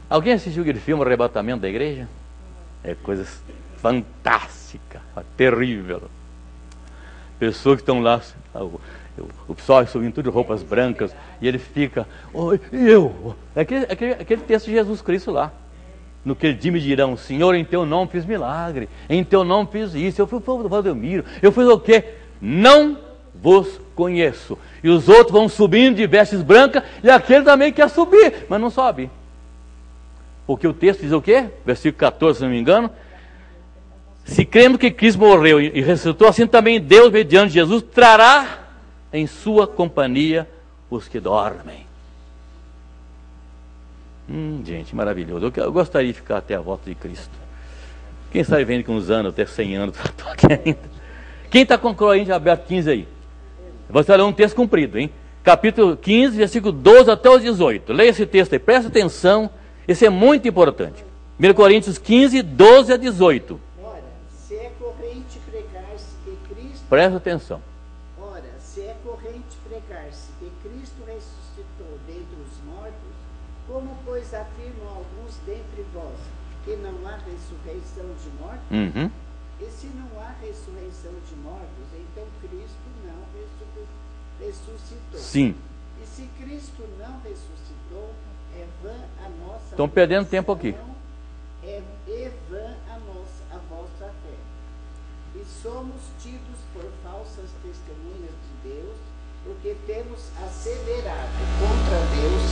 Alguém assistiu aquele filme, Arrebatamento da Igreja? É coisa fantástica, terrível. Pessoas que estão lá, o pessoal subindo tudo de roupas brancas, e ele fica, aquele texto de Jesus Cristo lá. No que dia me dirão, Senhor, em teu nome fiz milagre, em teu nome fiz isso, eu fui o povo do Valdomiro, eu fiz o quê? Não vos conheço. E os outros vão subindo de vestes brancas, e aquele também quer subir, mas não sobe. Porque o texto diz o quê? Versículo 14, se não me engano. Se cremos que Cristo morreu e ressuscitou, assim também Deus, mediante Jesus, trará em sua companhia os que dormem. Gente, maravilhoso. Eu gostaria de ficar até a volta de Cristo. Quem sabe vendo com uns anos, até 100 anos, estou aqui ainda. Quem está com o Coríntios aberto 15 aí? Você vai ler um texto comprido, hein? Capítulo 15, versículo 12 até os 18. Leia esse texto aí, presta atenção. Esse é muito importante. 1 Coríntios 15, 12 a 18. Ora, se é corrente pregar-se que Cristo... Presta atenção. Ora, se é corrente pregar-se que Cristo ressuscitou dentre os mortos, como, pois, afirmam alguns dentre vós que não há ressurreição de mortos? E se não há ressurreição de mortos, então Cristo não ressuscitou. Sim. E se Cristo não ressuscitou, é vã a nossa... Estão perdendo tempo aqui. É vã a vossa fé. E somos tidos por falsas testemunhas de Deus, porque temos asseverado contra Deus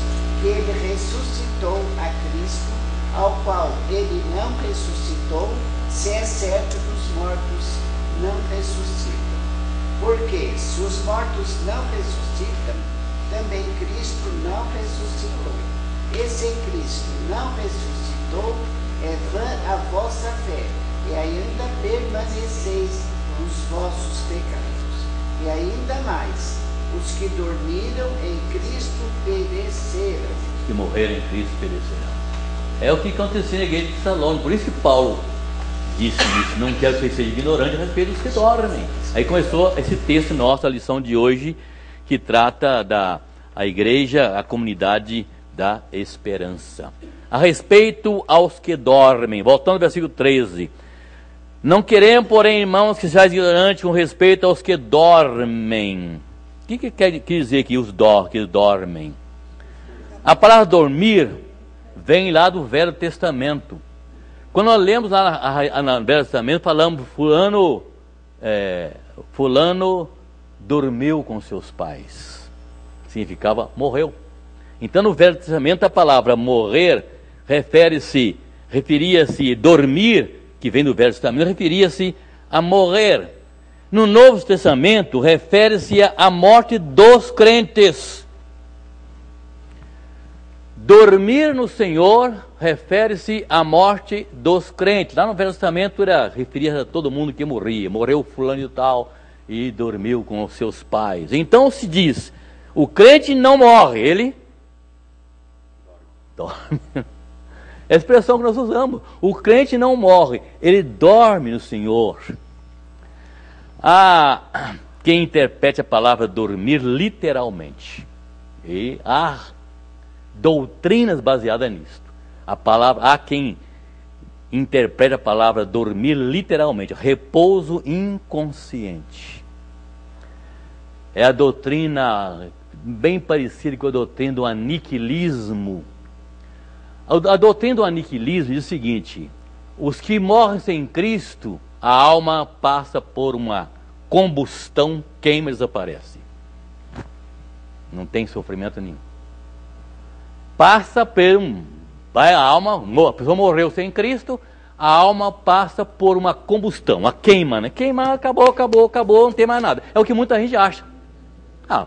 que Ele ressuscitou a Cristo, ao qual Ele não ressuscitou, se é certo que os mortos não ressuscitam. Porque se os mortos não ressuscitam, também Cristo não ressuscitou. E se Cristo não ressuscitou, é vã a vossa fé, e ainda permaneceis nos vossos pecados. E ainda mais, os que dormiram em Cristo pereceram. Os que morreram em Cristo perecerão. É o que aconteceu na igreja de Salônica. Por isso que Paulo disse isso, não quero que vocês sejam ignorantes a respeito dos que dormem. Aí começou esse texto nosso, a lição de hoje, que trata da igreja, a comunidade da esperança. A respeito aos que dormem, voltando ao versículo 13. Não queremos, porém, irmãos, que sejais ignorantes com respeito aos que dormem. O que quer dizer aqui os que dormem? A palavra dormir vem lá do Velho Testamento. Quando nós lemos lá no Velho Testamento, falamos fulano dormiu com seus pais. Significava morreu. Então no Velho Testamento a palavra morrer referia-se dormir, que vem do Velho Testamento, referia-se a morrer. No Novo Testamento refere-se à morte dos crentes. Dormir no Senhor refere-se à morte dos crentes. Lá no Velho Testamento referia a todo mundo que morria. Morreu fulano e tal e dormiu com os seus pais. Então se diz, o crente não morre, ele dorme. É a expressão que nós usamos. O crente não morre, ele dorme no Senhor. Há quem interprete a palavra dormir literalmente. E há doutrinas baseadas nisto. Há quem interprete a palavra dormir literalmente, repouso inconsciente. É a doutrina bem parecida com a doutrina do aniquilismo. A doutrina do aniquilismo diz o seguinte: os que morrem sem Cristo, a alma passa por uma combustão, queima e desaparece. Não tem sofrimento nenhum. Passa por a pessoa morreu sem Cristo, a alma passa por uma combustão, uma queima, né? Queima, acabou, não tem mais nada. É o que muita gente acha.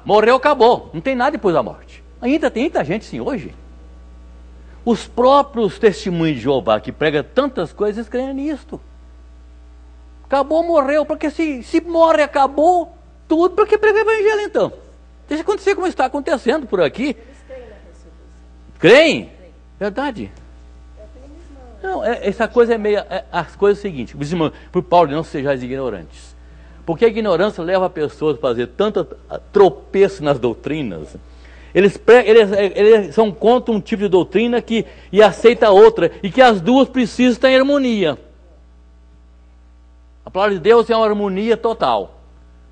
Morreu, acabou, não tem nada depois da morte. Ainda tem muita gente assim hoje. Os próprios testemunhos de Jeová que pregam tantas coisas creem nisto. Acabou, morreu, porque se morre, acabou tudo, para que prega o evangelho então? Deixa acontecer como está acontecendo por aqui. Creem? Verdade. Não, essa coisa é meio... as coisas é o seguinte, por Paulo, não sejais ignorantes. Porque a ignorância leva a pessoas a fazer tanto tropeço nas doutrinas. Eles são contra um tipo de doutrina e aceita outra, e que as duas precisam estar em harmonia. A palavra de Deus é uma harmonia total.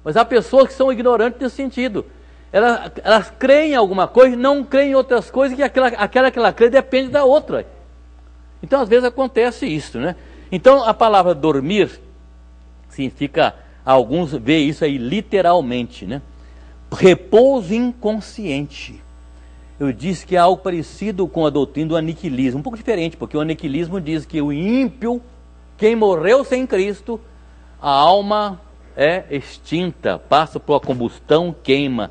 Mas há pessoas que são ignorantes nesse sentido. Elas creem em alguma coisa, não creem em outras coisas, que aquela que ela crê depende da outra. Então, às vezes, acontece isso, né? Então, a palavra dormir significa, alguns veem isso aí literalmente, né? Repouso inconsciente. Eu disse que é algo parecido com a doutrina do aniquilismo, um pouco diferente, porque o aniquilismo diz que o ímpio, quem morreu sem Cristo, a alma é extinta, passa por uma combustão, queima.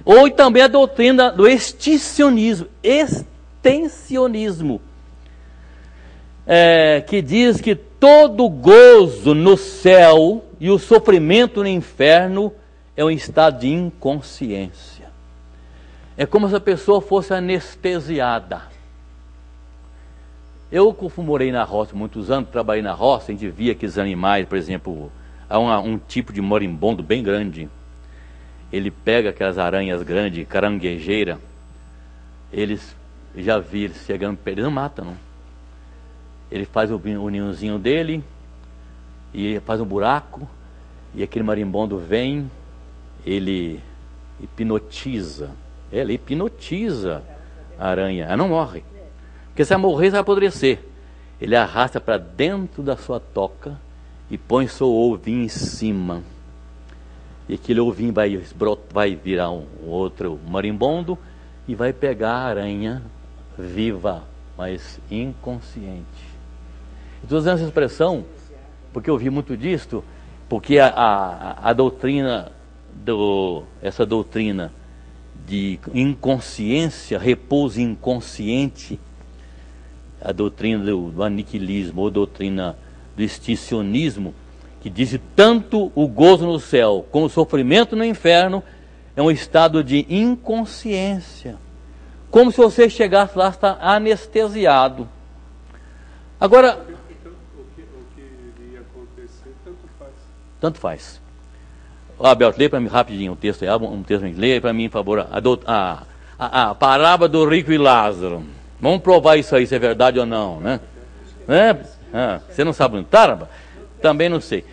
Ou também a doutrina do extensionismo, que diz que todo gozo no céu e o sofrimento no inferno é um estado de inconsciência. É como se a pessoa fosse anestesiada. Eu morei na roça muitos anos, trabalhei na roça, a gente via aqueles animais, por exemplo, há um tipo de marimbondo bem grande. Ele pega aquelas aranhas grandes, caranguejeira, eles já viram eles chegando perto, ele não mata não. Ele faz o ninhozinho dele, e faz um buraco, e aquele marimbondo vem, ele hipnotiza a aranha, ela não morre. Porque se ela morrer, ela vai apodrecer. Ele arrasta para dentro da sua toca e põe seu ovinho em cima. E aquele ovinho vai virar um outro marimbondo e vai pegar a aranha viva, mas inconsciente. Estou usando essa expressão porque eu vi muito disto, porque a doutrina, essa doutrina de inconsciência, repouso inconsciente, a doutrina do aniquilismo ou doutrina do extincionismo, que diz que tanto o gozo no céu como o sofrimento no inferno é um estado de inconsciência, como se você chegasse lá e está anestesiado. Agora, o que iria acontecer, tanto faz. Alberto, lê para mim rapidinho um texto aí, leia para mim, por favor, a parábola do rico e Lázaro. Vamos provar isso aí, se é verdade ou não, né? Você não sabe onde está? Também não sei.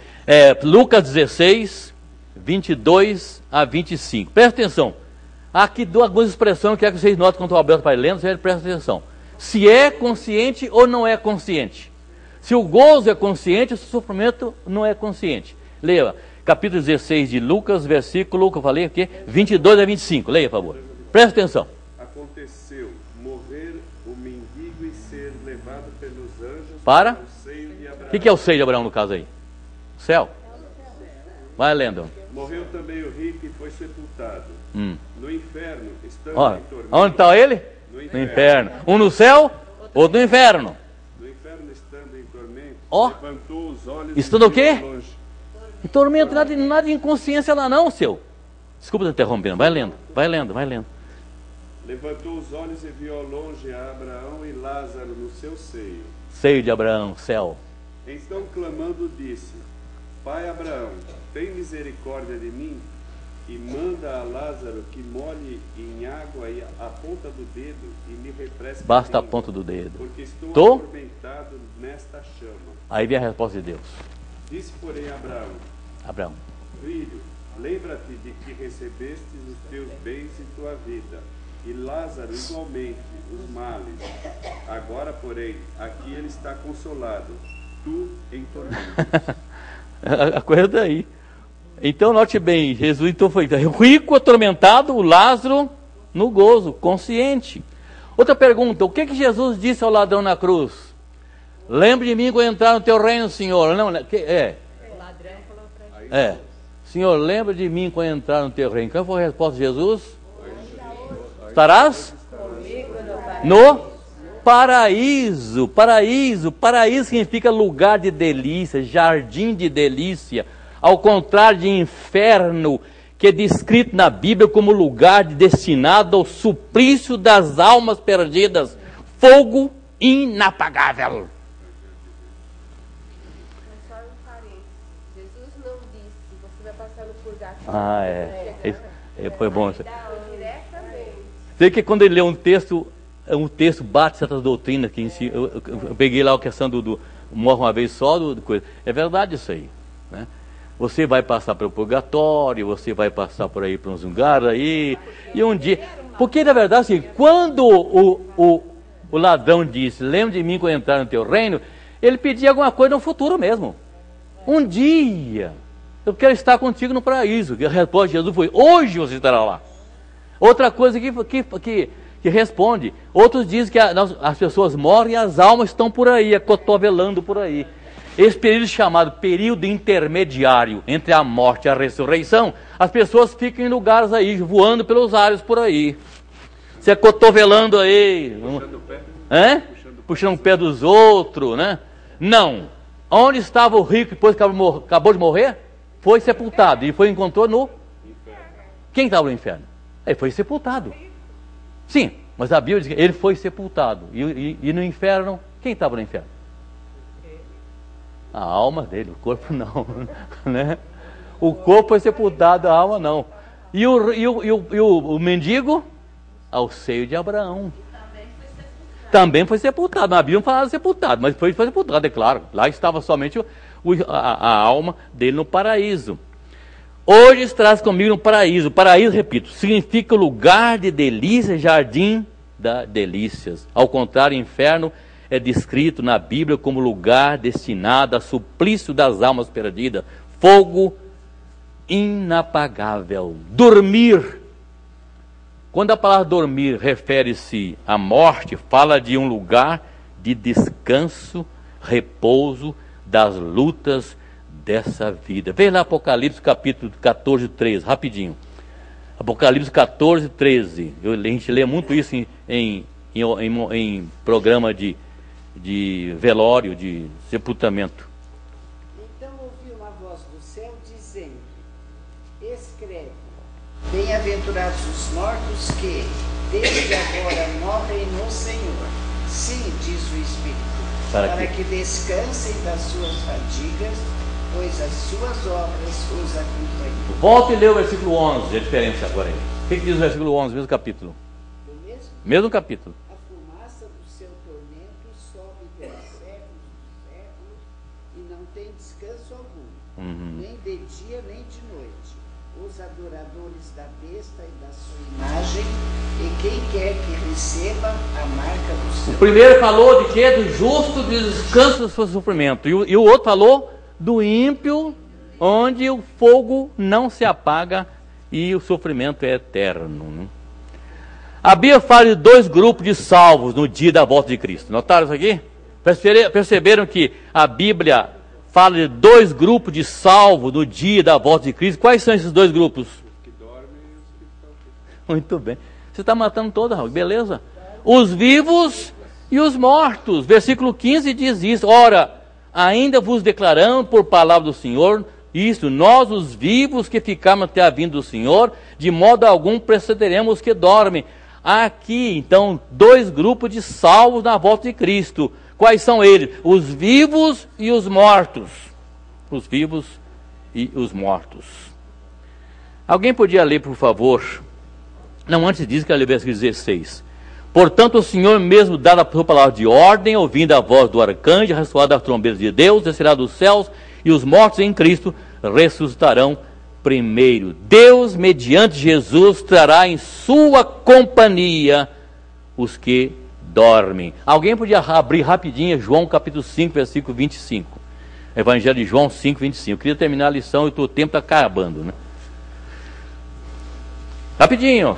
Lucas 16, 22 a 25. Presta atenção. Aqui dou algumas expressões que eu quero que vocês notem quando o Alberto vai lendo, vocês prestem atenção. Se é consciente ou não é consciente. Se o gozo é consciente, o sofrimento não é consciente. Leia, capítulo 16 de Lucas, versículo, que eu falei aqui, 22 a 25. Leia, por favor. Presta atenção. Aconteceu morrer o mendigo e ser levado pelos anjos para o seio de Abraão. O que é o seio de Abraão no caso aí? O céu? Vai lendo. Morreu também o rico e foi sepultado. No inferno, estando em tormento. Onde está ele? No inferno. Um no céu, outro no inferno. No inferno, estando em tormento, Ó. levantou os olhos Estando o e viu quê? ao longe. Em tormento, nada de inconsciência lá não, seu. Desculpa te interrompendo, vai lendo. Levantou os olhos e viu ao longe a Abraão e Lázaro no seu seio. Seio de Abraão, céu. Então, clamando, disse: Pai Abraão, tem misericórdia de mim e manda a Lázaro que molhe em água a ponta do dedo e me refresque Basta a língua, ponta do dedo. porque estou Tô? atormentado nesta chama. Aí vem a resposta de Deus. Disse, porém, Abraão. Filho, lembra-te de que recebestes os teus bens e tua vida, e Lázaro igualmente os males. Agora, porém, aqui ele está consolado, tu em tormento. A coisa daí. Então, note bem, Jesus então foi rico, atormentado, o Lázaro no gozo, consciente. Outra pergunta, o que Jesus disse ao ladrão na cruz? Lembre de mim quando entrar no teu reino, Senhor. Não, O ladrão falou para Jesus. Senhor, lembra de mim quando entrar no teu reino. Qual foi a resposta de Jesus? Estarás no paraíso. Paraíso significa lugar de delícia, jardim de delícia. Ao contrário de inferno, que é descrito na Bíblia como lugar destinado ao suplício das almas perdidas. Fogo inapagável. Mas só um parênteses. Jesus não disse, você vai passar no purgatório. Foi bom. Diretamente. Sei que quando ele lê um texto bate certas doutrinas que eu peguei lá a questão do morre uma vez só, coisa. É verdade isso aí, né? Você vai passar pelo purgatório, você vai passar por aí para uns lugares aí, e um dia... Porque, na verdade, assim, quando o ladrão disse, lembra de mim quando entrar no teu reino, ele pedia alguma coisa no futuro mesmo. Um dia, eu quero estar contigo no paraíso. E a resposta de Jesus foi, hoje você estará lá. Outra coisa que responde, outros dizem que as pessoas morrem e as almas estão por aí, acotovelando por aí. Esse período chamado período intermediário entre a morte e a ressurreição, as pessoas ficam em lugares aí, voando pelos ares por aí, se acotovelando aí, puxando o pé dos outros, né? Não. Onde estava o rico depois que acabou de morrer? Foi sepultado e encontrou no... Quem estava no inferno? Ele foi sepultado. Sim, mas a Bíblia diz que ele foi sepultado. E no inferno, quem estava no inferno? A alma dele, o corpo não, né? O corpo foi sepultado, a alma não. E o mendigo? Ao seio de Abraão. Também foi sepultado. Na Bíblia não falava sepultado, mas foi sepultado, é claro. Lá estava somente a alma dele no paraíso. Hoje estarás comigo no paraíso. Paraíso, repito, significa lugar de delícias, jardim das delícias. Ao contrário, inferno é descrito na Bíblia como lugar destinado a suplício das almas perdidas, fogo inapagável. Dormir. Quando a palavra dormir refere-se à morte, fala de um lugar de descanso, repouso das lutas dessa vida. Veja lá Apocalipse capítulo 14, 13, rapidinho. Apocalipse 14, 13. A gente lê muito isso em programa de velório, de sepultamento. Então ouvi uma voz do céu dizendo: escreve, bem-aventurados os mortos que, desde agora, morrem no Senhor. Sim, diz o Espírito, para que descansem das suas fadigas, pois as suas obras os acompanham. Volte e lê o versículo 11, a diferença agora aí. O que diz o versículo 11, mesmo capítulo? Mesmo capítulo. Nem de dia nem de noite, os adoradores da besta e da sua imagem, e quem quer que receba a marca do seu... O primeiro falou de quê? Do justo, do descanso do seu sofrimento, e o outro falou do ímpio, onde o fogo não se apaga e o sofrimento é eterno, né? A Bíblia fala de dois grupos de salvos no dia da volta de Cristo. Notaram isso aqui? Perceberam que a Bíblia fala de dois grupos de salvos no dia da volta de Cristo. Quais são esses dois grupos? Que dormem e os que estão... Muito bem. Você está matando toda, Raul. Beleza? os vivos e os mortos. Versículo 15 diz isso. Ora, ainda vos declaramos por palavra do Senhor, isto, nós os vivos que ficamos até a vinda do Senhor, de modo algum precederemos os que dormem. Aqui, então, dois grupos de salvos na volta de Cristo. Quais são eles? Os vivos e os mortos. Os vivos e os mortos. Alguém podia ler, por favor? Não, antes disso, que eu ler o versículo 16. Portanto, o Senhor mesmo, dada a sua palavra de ordem, ouvindo a voz do arcanjo, ressoada a trombeta de Deus, descerá dos céus, e os mortos em Cristo ressuscitarão primeiro. Deus, mediante Jesus, trará em sua companhia os que dormem. Alguém podia abrir rapidinho João capítulo 5, versículo 25. Evangelho de João 5, 25. Eu queria terminar a lição e o tempo está acabando, né? Rapidinho.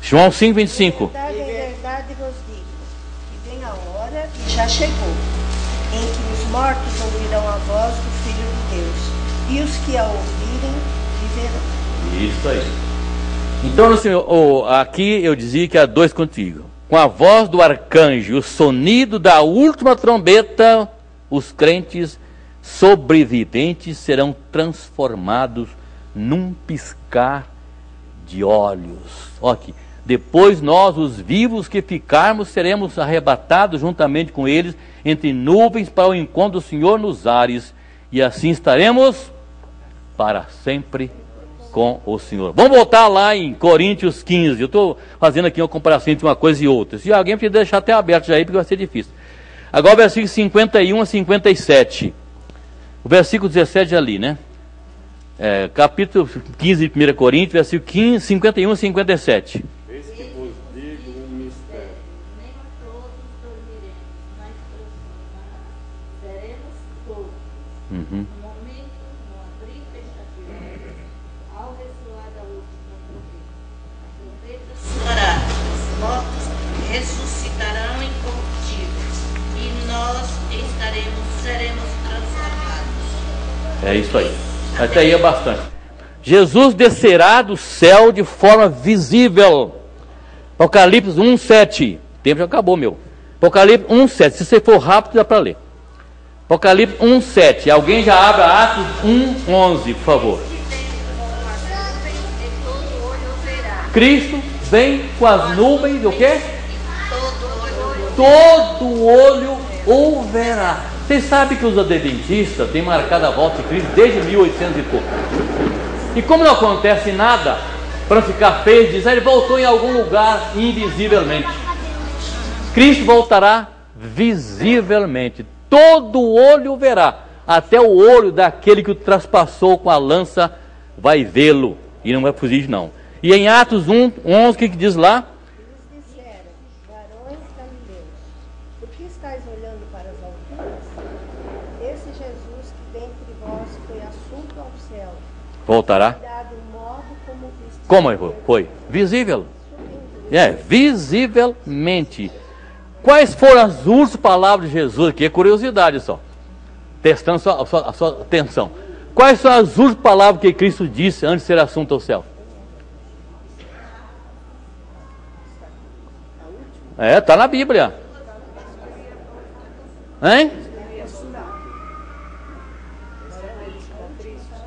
João 5, 25. Em verdade vos digo, que vem a hora e já chegou, em que os mortos ouvirão a voz do Filho de Deus, e os que a ouvirem viverão. Isso aí. Então, Senhor, aqui eu dizia que há dois contigo. Com a voz do arcanjo, o sonido da última trombeta, os crentes sobreviventes serão transformados num piscar de olhos. Olha aqui. Depois nós, os vivos que ficarmos, seremos arrebatados juntamente com eles entre nuvens para o encontro do Senhor nos ares, e assim estaremos para sempre com o Senhor. Vamos voltar lá em Coríntios 15. Eu estou fazendo aqui uma comparação entre uma coisa e outra. Se alguém precisa deixar até aberto já aí, porque vai ser difícil. Agora o versículo 51 a 57. O versículo 17 ali, né? Capítulo 15 de 1 Coríntios, versículo 15, 51 a 57. Eis que vos digo um mistério. Nem todos dormiremos, mas transformados seremos todos. Uhum. No momento, no abrir e fechar de olhos, ao ressoar da última trombeta. A trombeta soará, os mortos ressuscitarão incorruptíveis, e nós seremos transformados. É isso aí. Até aí é bastante. Jesus descerá do céu de forma visível. Apocalipse 1:7. O tempo já acabou, meu. Apocalipse 1:7. Se você for rápido, dá para ler. Apocalipse 1:7. Alguém já abra Atos 1:11, por favor. Cristo vem com as nuvens, o quê? Todo olho o verá. Vocês sabem que os adventistas têm marcado a volta de Cristo desde 1800 e pouco. E como não acontece nada, para não ficar feio, diz, ele voltou em algum lugar invisivelmente. Cristo voltará visivelmente. Todo olho verá. Até o olho daquele que o traspassou com a lança vai vê-lo. E não vai fugir, não. E em Atos 1:11, o que diz lá? Eles disseram, varões galileus, por que estáis olhando para as alturas? Esse Jesus que dentre vós foi assunto ao céu, Voltará. irá do modo como viste. Como foi? Visível. Visivelmente. Quais foram as últimas palavras de Jesus? Aqui é curiosidade só. Testando a sua atenção. Quais são as últimas palavras que Cristo disse antes de ser assunto ao céu? Está na Bíblia. Hein?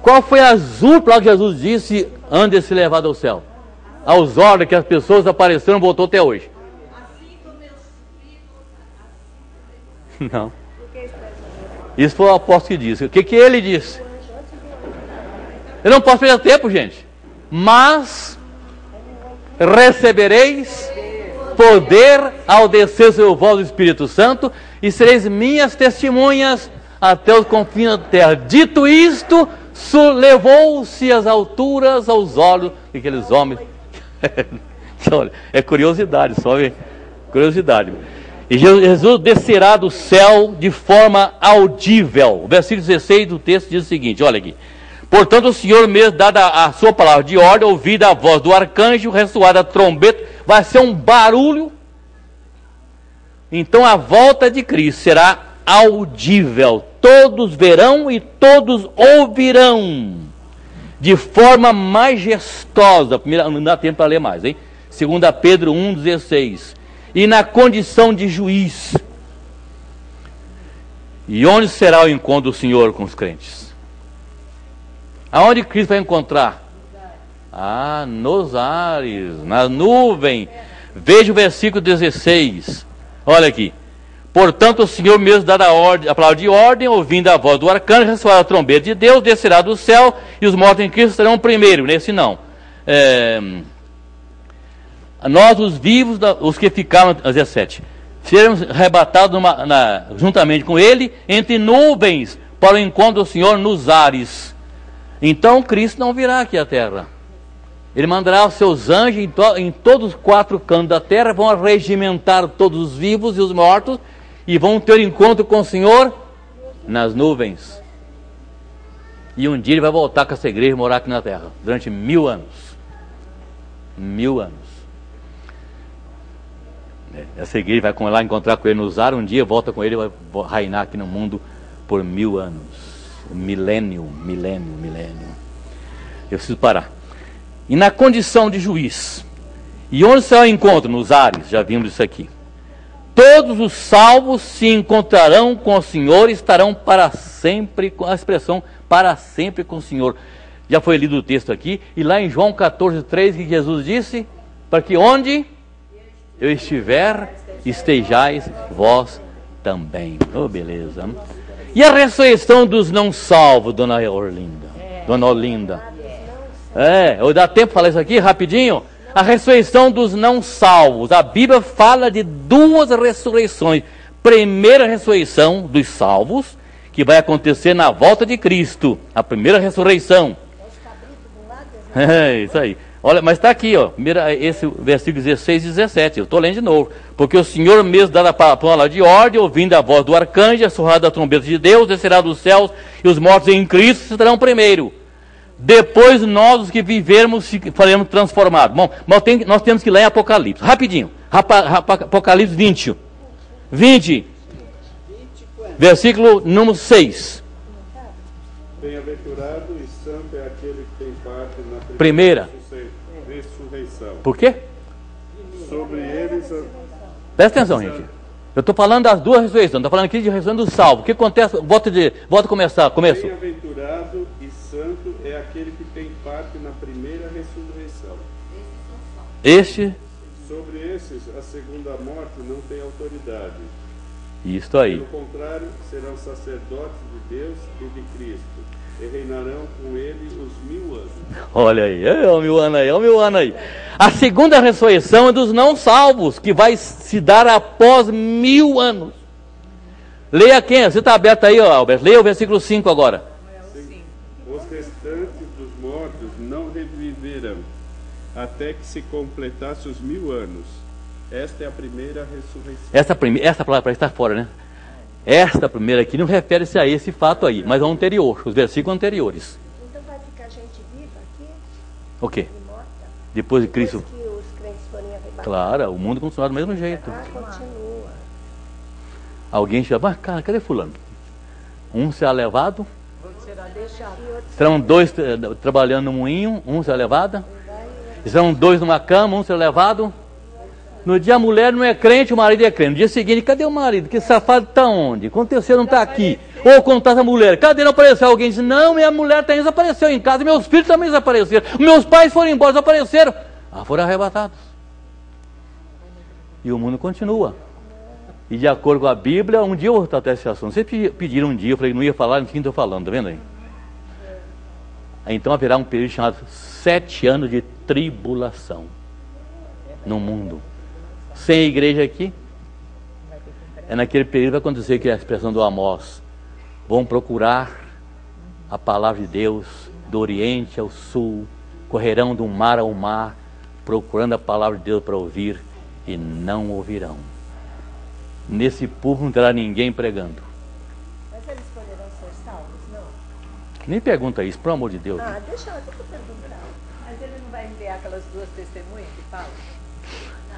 Qual foi as últimas palavras que Jesus disse antes de ser levado ao céu? Aos olhos que as pessoas apareceram, voltou até hoje. Não. Isso foi o apóstolo que disse. O que ele disse? Eu não posso perder tempo, gente. Mas recebereis poder ao descer sobre vós o Espírito Santo, e sereis minhas testemunhas até os confins da terra. Dito isto, levou-se às alturas aos olhos daqueles homens. Olha, é curiosidade, só ver. Curiosidade. E Jesus descerá do céu de forma audível. O versículo 16 do texto diz o seguinte, olha aqui. Portanto, o Senhor mesmo, dada a sua palavra de ordem, ouvida a voz do arcanjo, ressoada a trombeta, vai ser um barulho. Então a volta de Cristo será audível. Todos verão e todos ouvirão. De forma majestosa. Primeiro, não dá tempo para ler mais, hein? 2 Pedro 1,16. E na condição de juiz. E onde será o encontro do Senhor com os crentes? Aonde Cristo vai encontrar? Nos ares, na nuvem. Veja o versículo 16. Olha aqui. Portanto, o Senhor mesmo dará a palavra de ordem, ouvindo a voz do arcanjo, ressoará a trombeta de Deus, descerá do céu, e os mortos em Cristo serão primeiro. Nesse não. Nós, os vivos, os que ficaram, 17, seremos arrebatados juntamente com ele, entre nuvens, para o encontro do Senhor nos ares. Então, Cristo não virá aqui à terra. Ele mandará os seus anjos em todos os 4 cantos da terra, vão regimentar todos os vivos e os mortos, e vão ter encontro com o Senhor nas nuvens. E um dia ele vai voltar com essa igreja e morar aqui na terra, durante 1000 anos. 1000 anos. Essa igreja vai lá encontrar com ele nos ares, um dia volta com ele e vai reinar aqui no mundo por 1000 anos. Milênio. Eu preciso parar. E na condição de juiz. E onde será o encontro? Nos ares, já vimos isso aqui. Todos os salvos se encontrarão com o Senhor e estarão para sempre, com a expressão para sempre com o Senhor. Já foi lido o texto aqui, e lá em João 14:3, que Jesus disse, para que onde eu estiver, estejais vós também. Oh, beleza. E a ressurreição dos não salvos, Dona Olinda? Dá tempo para falar isso aqui rapidinho? A ressurreição dos não salvos. A Bíblia fala de 2 ressurreições. Primeira ressurreição dos salvos, que vai acontecer na volta de Cristo. A primeira ressurreição. Isso aí. Olha, mas está aqui, ó, esse versículo 16 e 17. Eu estou lendo de novo. Porque o Senhor mesmo dará a palavra de ordem, ouvindo a voz do arcanjo, a surrada da trombeta de Deus, descerá dos céus, e os mortos em Cristo serão primeiro. Depois nós, os que vivermos, faremos transformados. Bom, nós temos que ler Apocalipse. Rapidinho. Apocalipse 20. Versículo número 6. Bem-aventurado e santo é aquele que tem parte na primeira ressurreição. Por quê? Sobre eles... Presta atenção, gente. Eu estou falando das 2 ressurreições. Estou falando aqui de ressurreição do salvo. O que acontece? Volta a começar. Começo. Bem-aventurado e santo é aquele que tem parte na primeira ressurreição. Sobre esses, a segunda morte não tem autoridade. Isso aí. Pelo contrário, serão sacerdotes de Deus e de Cristo, e reinarão com ele os 1000 anos. Olha aí, o 1000 anos aí. A segunda ressurreição é dos não salvos, que vai se dar após 1000 anos. Leia quem? Você está aberto aí, Alberto? Leia o versículo 5 agora. Os restantes dos mortos não reviverão, até que se completasse os 1000 anos. Esta é a primeira ressurreição. Essa palavra está fora, né? Esta primeira aqui não refere-se a esse fato aí, mas ao anterior, os versículos anteriores. Então vai ficar gente viva aqui? O quê? Morta? Depois de Cristo. Depois que os crentes forem arrebatados. Claro, o mundo continua do mesmo jeito. Continua. Alguém chama, mas cara, cadê fulano? Um será levado. Será deixado. Serão 2 trabalhando no moinho, um será levado. Serão 2 numa cama, um será levado. No dia a mulher não é crente, o marido é crente. No dia seguinte, cadê o marido? Que safado está onde? Aconteceu, não está aqui. Ou contato a mulher, cadê? Não apareceu. Alguém diz, não, minha mulher também desapareceu em casa, meus filhos também desapareceram. Meus pais foram embora, desapareceram. Foram arrebatados. E o mundo continua. E de acordo com a Bíblia, um dia eu vou tratar esse assunto. Vocês pediram um dia, eu falei, não ia falar, no fim estou falando, está vendo aí? Então haverá um período chamado 7 anos de tribulação no mundo. Sem igreja aqui, é naquele período que vai acontecer que é a expressão do Amós. Vão procurar a palavra de Deus do Oriente ao Sul, correrão do mar ao mar, procurando a palavra de Deus para ouvir, e não ouvirão. Nesse povo não terá ninguém pregando. Mas eles poderão ser salvos, não? Nem pergunta isso, pelo amor de Deus. Deixa eu perguntar. Mas ele não vai enviar aquelas 2 testemunhas que falam?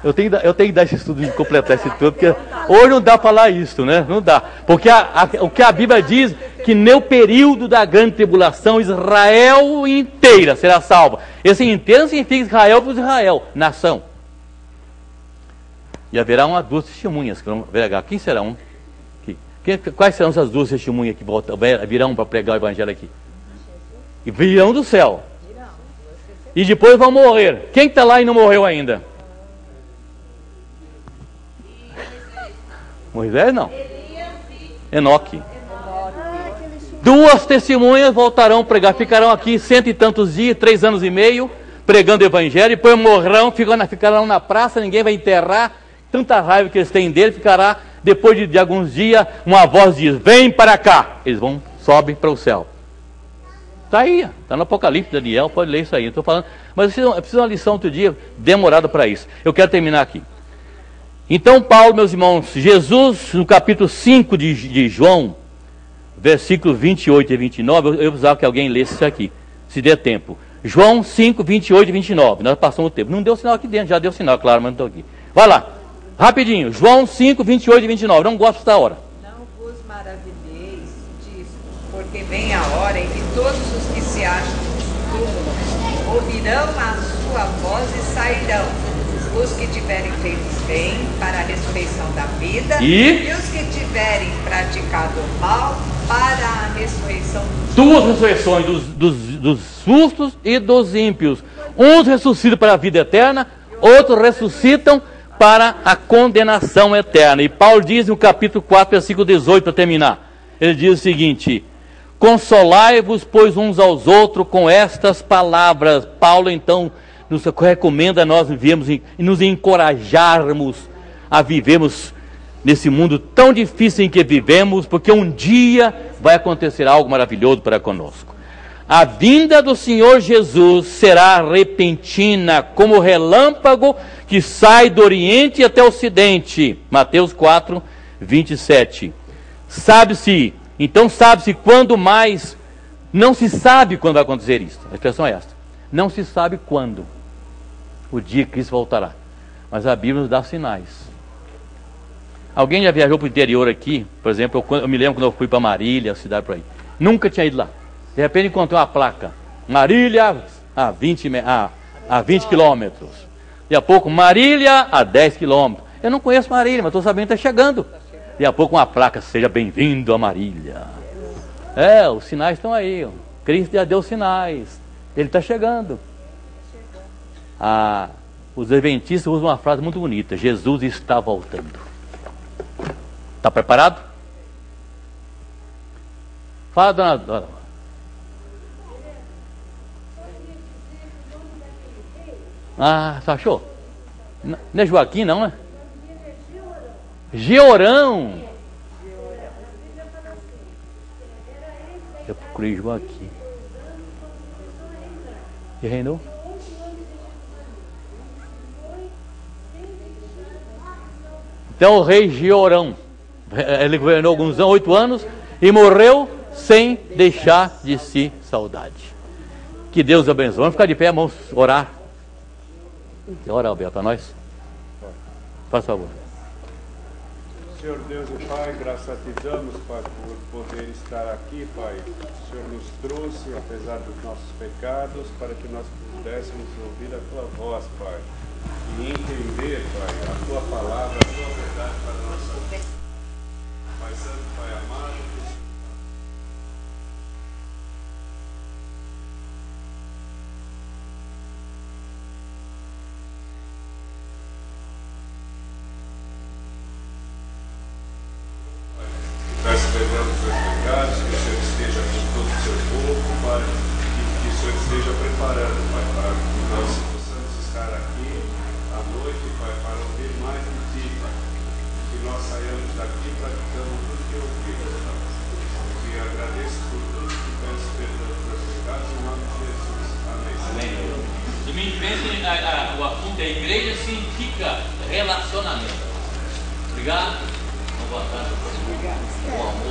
Eu tenho que dar esse estudo de completar esse estudo, porque hoje não dá para falar isso, né? Não dá. Porque o que a Bíblia diz, que no período da grande tribulação, Israel inteira será salva. Esse inteiro significa Israel para Israel, nação. E haverá umas duas testemunhas. Quem será um? Quais serão essas duas testemunhas que virão para pregar o evangelho aqui? E virão do céu. E depois vão morrer. Quem está lá e não morreu ainda? Moisés não. Enoque. Duas testemunhas voltarão a pregar. Ficarão aqui 100 e tantos dias, 3 anos e meio, pregando o evangelho. Depois morrerão, ficarão na praça, ninguém vai enterrar. Tanta raiva que eles têm dele, ficará, depois de alguns dias, uma voz diz: vem para cá. Eles sobem para o céu. Está aí, está no Apocalipse, Daniel, pode ler isso aí. Estou falando, mas eu preciso de uma lição outro dia, demorada para isso. Eu quero terminar aqui. Então, Paulo, meus irmãos, Jesus, no capítulo 5 de João, versículos 28 e 29, eu precisava que alguém lesse isso aqui, se der tempo. João 5, 28 e 29, nós passamos o tempo. Não deu sinal aqui dentro, já deu sinal, claro, mas não estou aqui. Vai lá, rapidinho, João 5, 28 e 29, não gosto dessa hora. Não vos maravilheis disso, porque vem a hora em que todos os que se acham nos túmulos ouvirão a sua voz e sairão. Os que tiverem feito bem para a ressurreição da vida e os que tiverem praticado o mal para a ressurreição dos duas ressurreições dos justos e dos ímpios. Uns ressuscitam para a vida eterna, outros ressuscitam para a condenação eterna. E Paulo diz no capítulo 4, versículo 18, para terminar. Ele diz o seguinte: consolai-vos, pois, uns aos outros com estas palavras. Paulo, então, nos recomenda a nós vivermos e nos encorajarmos a vivermos nesse mundo tão difícil em que vivemos, porque um dia vai acontecer algo maravilhoso para conosco. A vinda do Senhor Jesus será repentina, como o relâmpago que sai do Oriente até o Ocidente. Mateus 4, 27. Sabe-se quando mais, não se sabe quando vai acontecer isso. A expressão é esta: não se sabe quando o dia que Cristo voltará, mas a Bíblia nos dá sinais. Alguém já viajou para o interior aqui? Por exemplo, eu me lembro quando eu fui para Marília, a cidade por aí, nunca tinha ido lá. De repente encontrei uma placa: Marília a 20 quilômetros. Daqui a pouco, Marília a 10 quilômetros. Eu não conheço Marília, mas estou sabendo que está chegando. Daqui a pouco uma placa: seja bem-vindo a Marília. Os sinais estão aí. Cristo já deu sinais. Ele está chegando. Os adventistas usam uma frase muito bonita: Jesus está voltando. Está preparado? Fala, dona. Você achou? Não é Joaquim, não, né? Georão. Eu procurei Joaquim. E reinou? Então o rei Georão, ele governou alguns anos, 8 anos, e morreu sem deixar de si saudade. Que Deus abençoe. Vamos ficar de pé, vamos orar. Ora, Alberto, para nós. Faz favor. Senhor Deus e Pai, graças a Ti damos, Pai, por poder estar aqui, Pai. O Senhor nos trouxe, apesar dos nossos pecados, para que nós pudéssemos ouvir a Tua voz, Pai. E entender, Pai, a Tua palavra, a Tua verdade para a nossa vida. Pai Santo, Pai amado, está se perdendo os seus pecados, que o Senhor esteja com todo o seu povo, Pai, e que o Senhor esteja preparando, Pai, para que nós possamos estar aqui à noite, Pai, para ouvir mais de Ti, Pai. Que nós saiamos daqui praticando tudo que ouvimos, Pai. E agradeço por tudo que peço perdão dos meus pecados, em nome de Jesus. Amém. Amém. Domingo que vem, o assunto é: igreja significa relacionamento. Obrigado. Boa tarde. Obrigado.